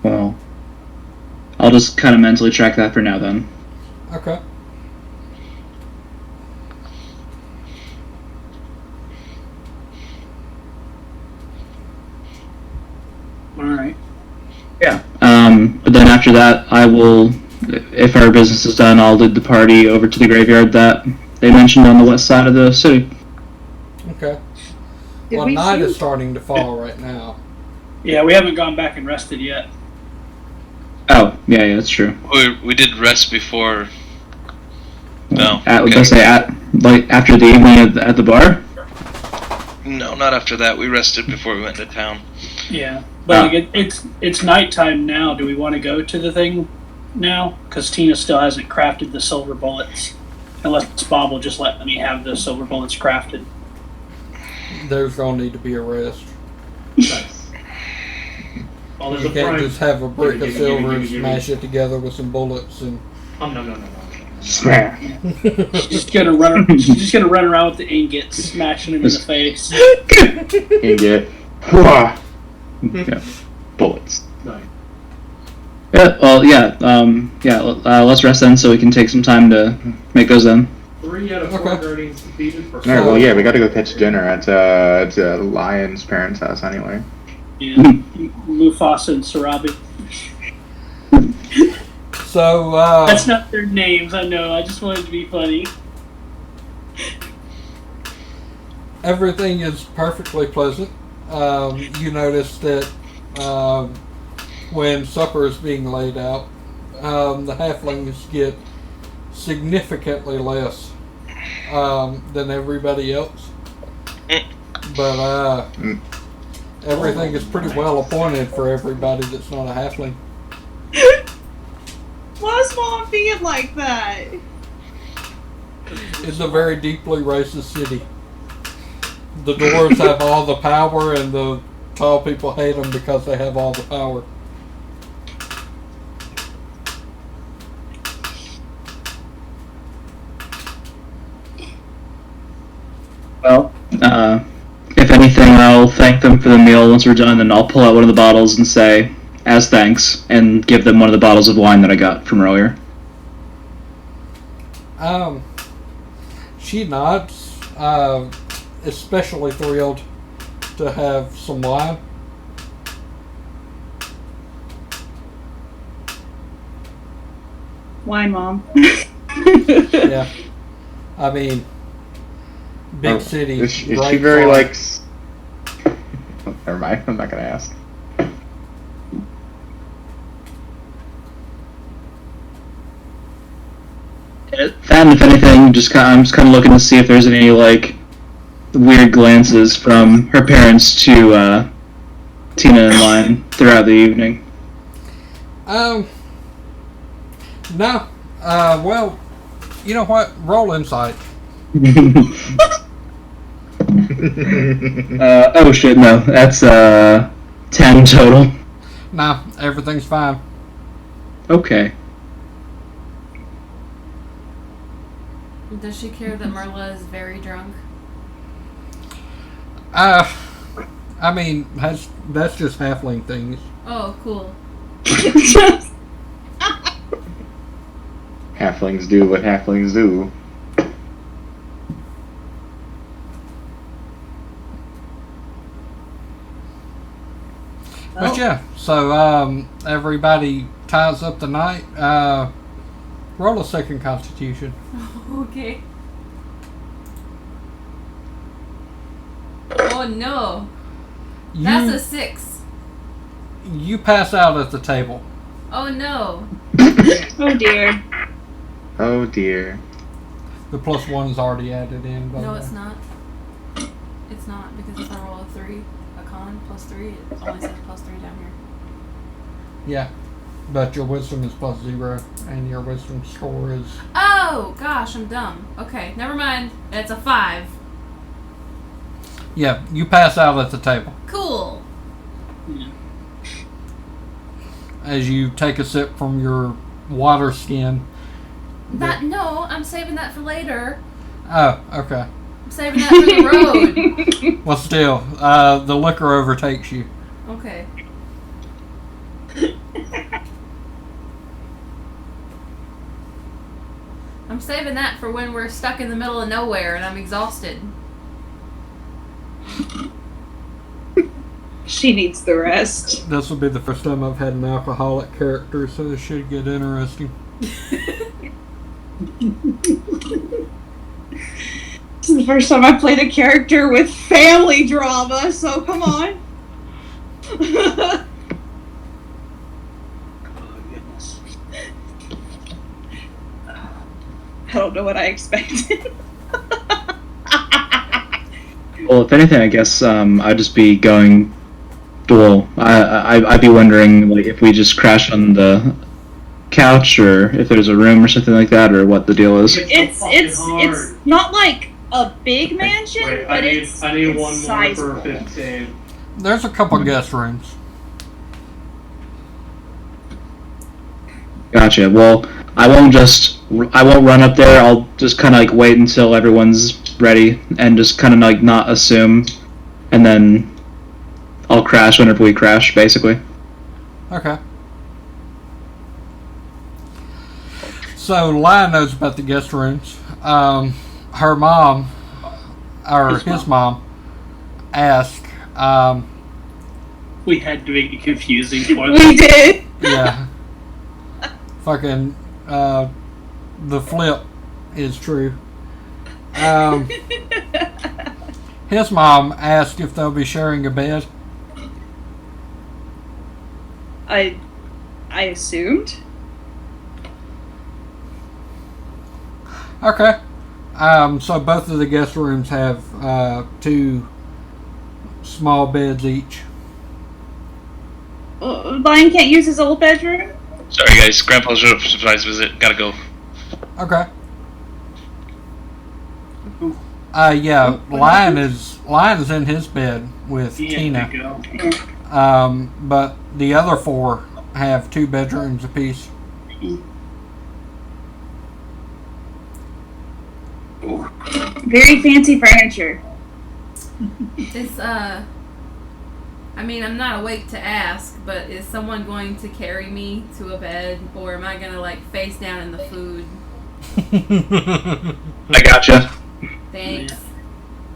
Well, I'll just kind of mentally track that for now then. Okay. All right. Yeah. But then after that, I will, if our business is done, I'll lead the party over to the graveyard that they mentioned on the west side of the city. Okay. Did Well, we night see- is starting to fall right now. Yeah, we haven't gone back and rested yet. Oh, yeah, that's true. We did rest before. No. Let's say after the evening at the bar. No, not after that. We rested before we went to town. Yeah, but like it's nighttime now. Do we want to go to the thing now? Because Tina still hasn't crafted the silver bullets. Unless Bob will just let me have the silver bullets crafted. There's gonna need to be a rest. Nice. Well, there's You a can't prime. just have a brick of Gimme, gimme, silver and gimme, gimme. smash it together with some bullets and. Oh, no. Smash. She's just gonna run around with the ingots, smashing him in the face. Ingot. Hwah. Yeah. Bullets. Nice. Yeah. Well, yeah. Let's rest then, so we can take some time to make those then. 3 out of 4 Okay. guardians defeated for Alright, well, yeah, we gotta go catch dinner at Lion's parents' house anyway. Yeah, Mufasa and Sarabi. So, That's not their names, I know. I just wanted to be funny. everything is perfectly pleasant. You notice that when supper is being laid out, the halflings get significantly less than everybody else. But everything is pretty well appointed for everybody that's not a halfling. Why's Mom being like that? It's a very deeply racist city. The dwarves have all the power, and the tall people hate them because they have all the power. Well, if anything, I'll thank them for the meal once we're done, and I'll pull out one of the bottles and say, as thanks, and give them one of the bottles of wine that I got from earlier. She nods, especially thrilled to have some wine. Wine, Mom. Yeah. I mean, big city. Is she great very, fun. like... Oh, never mind, I'm not gonna ask. And if anything, I'm just kind of looking to see if there's any like weird glances from her parents to Tina and Lion throughout the evening. No. Well, you know what? Roll insight. Oh shit, no, that's 10 total. Nah, everything's fine. Okay. Does she care that Merla is very drunk? I mean, that's just halfling things. Oh, cool. Halflings do what halflings do. But yeah, so everybody ties up the night. Roll a second constitution. Okay. Oh no. That's a 6. You pass out at the table. Oh no. Oh dear. Oh dear. The +1 is already added in. By No, the way. it's not. It's not, because if I roll a 3, a con +3, it only says +3 down here. Yeah, but your wisdom is +0, and your wisdom score is. Oh gosh, I'm dumb. Okay, never mind. It's a 5. Yeah, you pass out at the table. Cool. As you take a sip from your water skin. No, I'm saving that for later. Oh, okay. I'm saving that for the road. Well, still, the liquor overtakes you. Okay. I'm saving that for when we're stuck in the middle of nowhere and I'm exhausted. She needs the rest. This will be the first time I've had an alcoholic character, so this should get interesting. This is the first time I played a character with family drama, so come on. Oh, goodness. I don't know what I expected. Well, if anything, I guess I'd just be going. Well, I'd be wondering like if we just crash on the couch, or if there's a room or something like that, or what the deal is. It's not like a big mansion, Wait, but I need it's one more sizable. for 15. There's a couple guest rooms. Gotcha. Well, I won't run up there. I'll just kind of like wait until everyone's ready and just kind of like not assume, and then I'll crash whenever we crash, basically. Okay. So Lion knows about the guest rooms. Her mom, or his mom, asked. We had to make it confusing for them. We did. Yeah. Fucking. The flip is true. His mom asked if they'll be sharing a bed. I assumed. Okay. So both of the guest rooms have 2 small beds each. Lion can't use his old bedroom. Sorry, guys. Grandpa's surprise visit. Gotta go. Okay. Yeah. Lion is in his bed with Tina. But the other 4 have 2 bedrooms apiece. Very fancy furniture. It's, I mean, I'm not awake to ask, but is someone going to carry me to a bed, or am I gonna, like, face down in the food? I gotcha. Thanks. Yeah.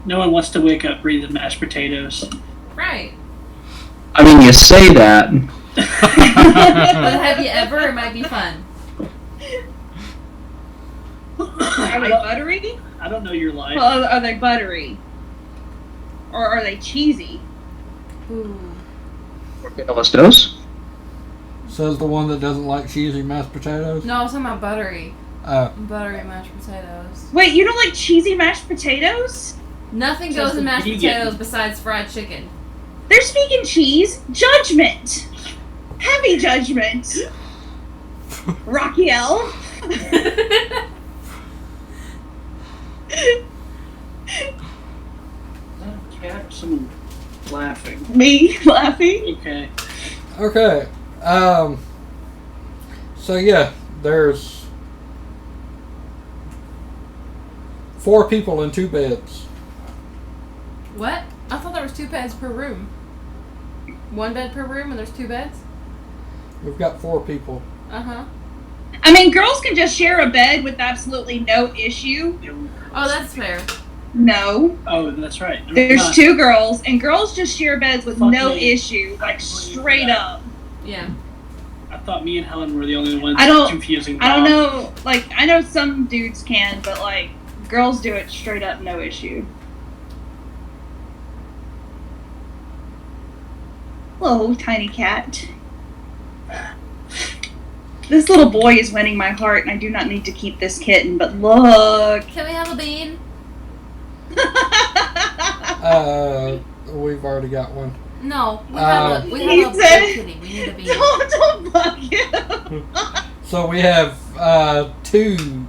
No one wants to wake up breathing mashed potatoes. Right. I mean, you say that. But have you ever? It might be fun. Are they buttery? I don't know your life. Well, are they buttery? Or are they cheesy? Ooh. Let's dose. Says the one that doesn't like cheesy mashed potatoes. No, I was talking about buttery. Oh. Buttery mashed potatoes. Wait, you don't like cheesy mashed potatoes? Nothing Just goes in a mashed vegan. potatoes besides fried chicken. They're speaking cheese. Judgment. Heavy judgment. Raquel. Cat, someone laughing. Me laughing. Okay. Okay. So yeah, there's 4 people in 2 beds. What? I thought there was 2 beds per room. 1 bed per room and there's 2 beds? We've got 4 people. Uh-huh. I mean, girls can just share a bed with absolutely no issue. Oh, that's fair. No. Oh, that's right. There's 2 girls, and girls just share beds with Fuck no me. issue, like straight up. Yeah. I thought me and Helen were the only ones I don't- confusing. I don't Bob. know, like, I know some dudes can, but, like, girls do it straight up, no issue. Hello, tiny cat. This little boy is winning my heart, and I do not need to keep this kitten, but look! Can we have a bean? We've already got one. No, we have a He big said- kitty. We need a bean. Don't bug him! So we have two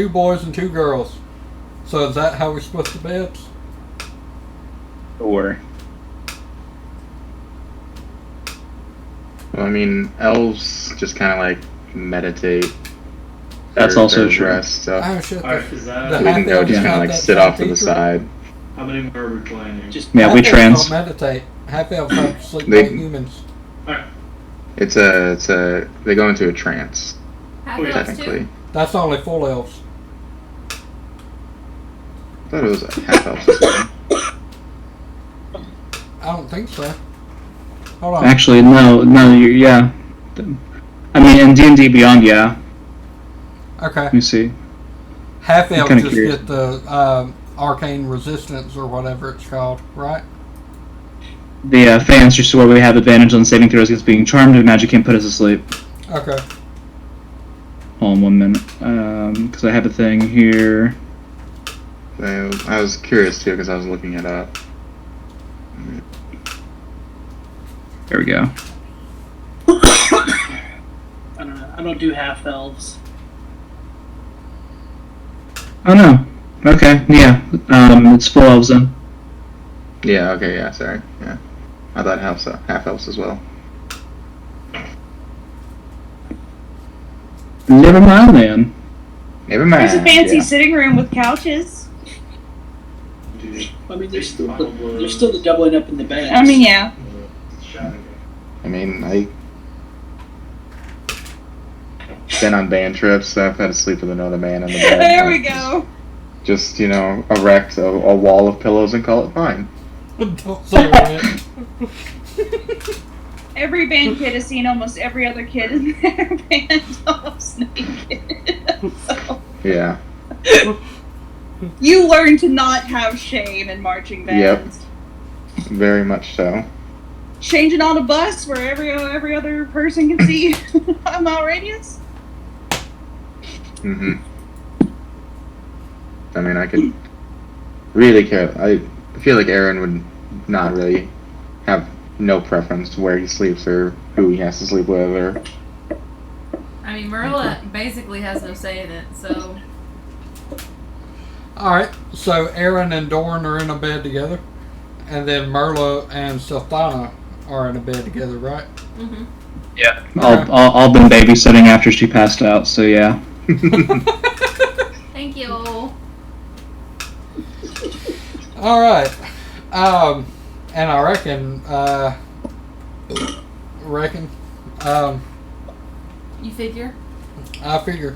boys and 2 girls. So is that how we split the beds? Or Well, I mean, elves just kind of like meditate. That's their- also their true. rest, so Oh shit. Alright, is The that we can go half-elves just kind have of like that sit same off to the feature? side. how many more are we planning? Just yeah, we Half-elves trans. don't meditate. Half-elves have to sleep They- like humans. Alright. It's a they go into a trance Half Okay. elves technically. too. That's only full elves. I thought it was a half elf system. I don't think so. Hold on. Actually, no, yeah. I mean, in D&D Beyond, yeah. Okay. Let me see. Half elves kinda just curious. get the arcane resistance or whatever it's called, right? The fans just where we have advantage on saving throws against being charmed, and magic can't put us to sleep. Okay. Hold on 1 minute. Because I have a thing here. I was curious too because I was looking it up. There we go. I don't know. I don't do half elves. Oh no. Okay, yeah. It's full elves then. Yeah. Okay. Yeah. Sorry. Yeah. I thought half elves as well. Never mind then. Never mind. There's a fancy yeah. sitting room with couches. I mean, there's still the doubling up in the beds. I mean, yeah. I mean, I been on band trips, so I've had to sleep with another man in the bed. There we go. Just erect a wall of pillows and call it fine. Don't say that. Every band kid has seen almost every other kid in their band almost naked. So Yeah. you learn to not have shame in marching bands. Very much so. Changing on a bus where every other person can see a mile radius. Mm-hmm. I mean, I could really care. I feel like Aaron would not really have no preference to where he sleeps or who he has to sleep with, or I mean, Merla basically has no say in it, so. Alright, so Aaron and Dorn are in a bed together. And then Merla and Sultana are in a bed together, right? Mm-hmm. Yeah. All been babysitting after she passed out, so yeah. Thank you. Alright. And I reckon, You figure? I figure.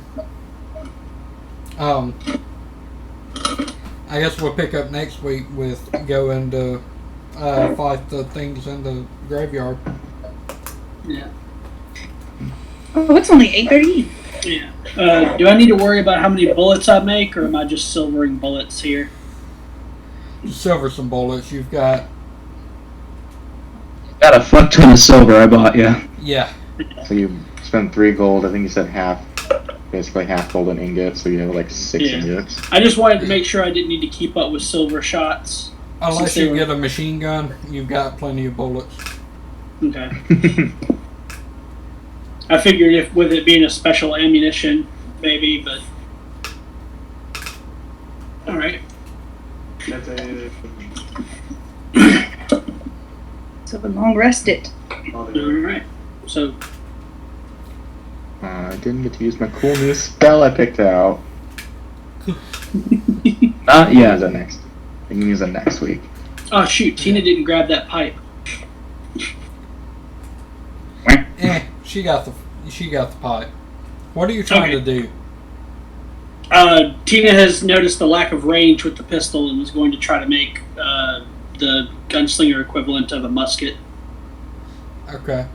I guess we'll pick up next week with going to fight the things in the graveyard. Yeah. Oh, it's only 8:30. Yeah. Do I need to worry about how many bullets I make, or am I just silvering bullets here? Silver some bullets. You've got, Got a fuck ton of silver I bought you. yeah. so you spend 3 gold. I think you said half, basically half golden ingots. So you have like 6 Yeah. ingots. I just wanted to make sure I didn't need to keep up with silver shots. Unless Since they you were- get a machine gun, you've got plenty of bullets. Okay. I figured if with it being a special ammunition, maybe, but all right. That's a So the long rested. All right. So I didn't get to use my cool new spell I picked out. Not Use yet. that next. I can use that next week. oh shoot, Tina didn't grab that pipe. She got the pipe. What are you trying Okay. to do? Tina has noticed the lack of range with the pistol and was going to try to make the gunslinger equivalent of a musket. Okay.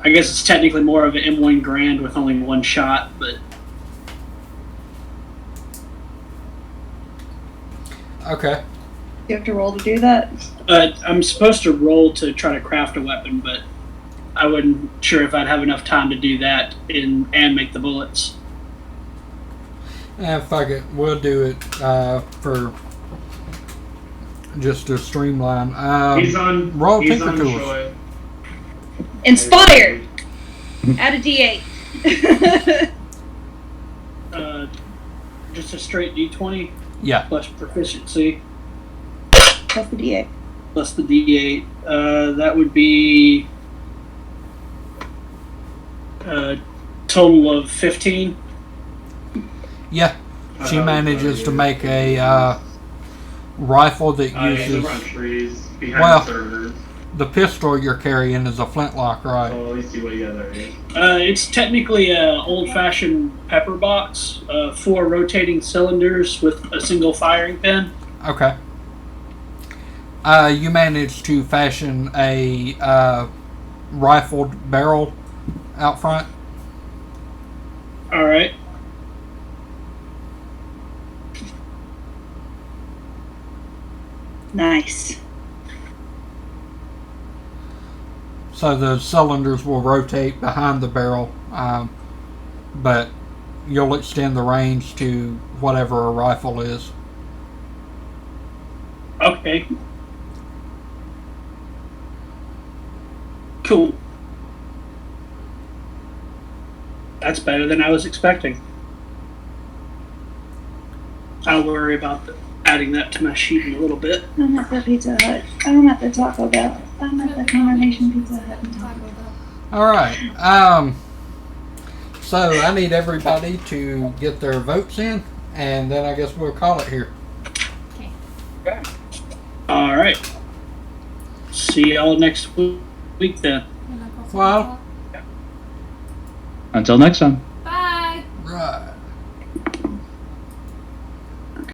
I guess it's technically more of an M1 Grand with only one shot, but Okay. You have to roll to do that. I'm supposed to roll to try to craft a weapon, but I wasn't sure if I'd have enough time to do that and make the bullets. Fuck it. We'll do it for just to streamline. He's on. Roll He's Tinker on Tools. Troy. Inspired. Add a D8. Just a straight D20 Yeah. plus proficiency Plus the D8. plus the D8. That would be a total of 15. Yeah. She manages to make a rifle that He's uses around trees behind Well- the servers. the pistol you're carrying is a flintlock, right? Oh, let me see what you got there. It's technically an old-fashioned pepper box, 4 rotating cylinders with a single firing pin. Okay. You managed to fashion a rifled barrel out front. All right. Nice. So the cylinders will rotate behind the barrel, but you'll extend the range to whatever a rifle is. Okay. Cool. That's better than I was expecting. I'll worry about adding that to my sheet in a little bit. I'm at the Pizza Hut. I'm at the Taco Bell. I'm at the combination Pizza Hut and Taco Bell. All right. So I need everybody to get their votes in, and then I guess we'll call it here. All right. See y'all next week then. Well, Until next time.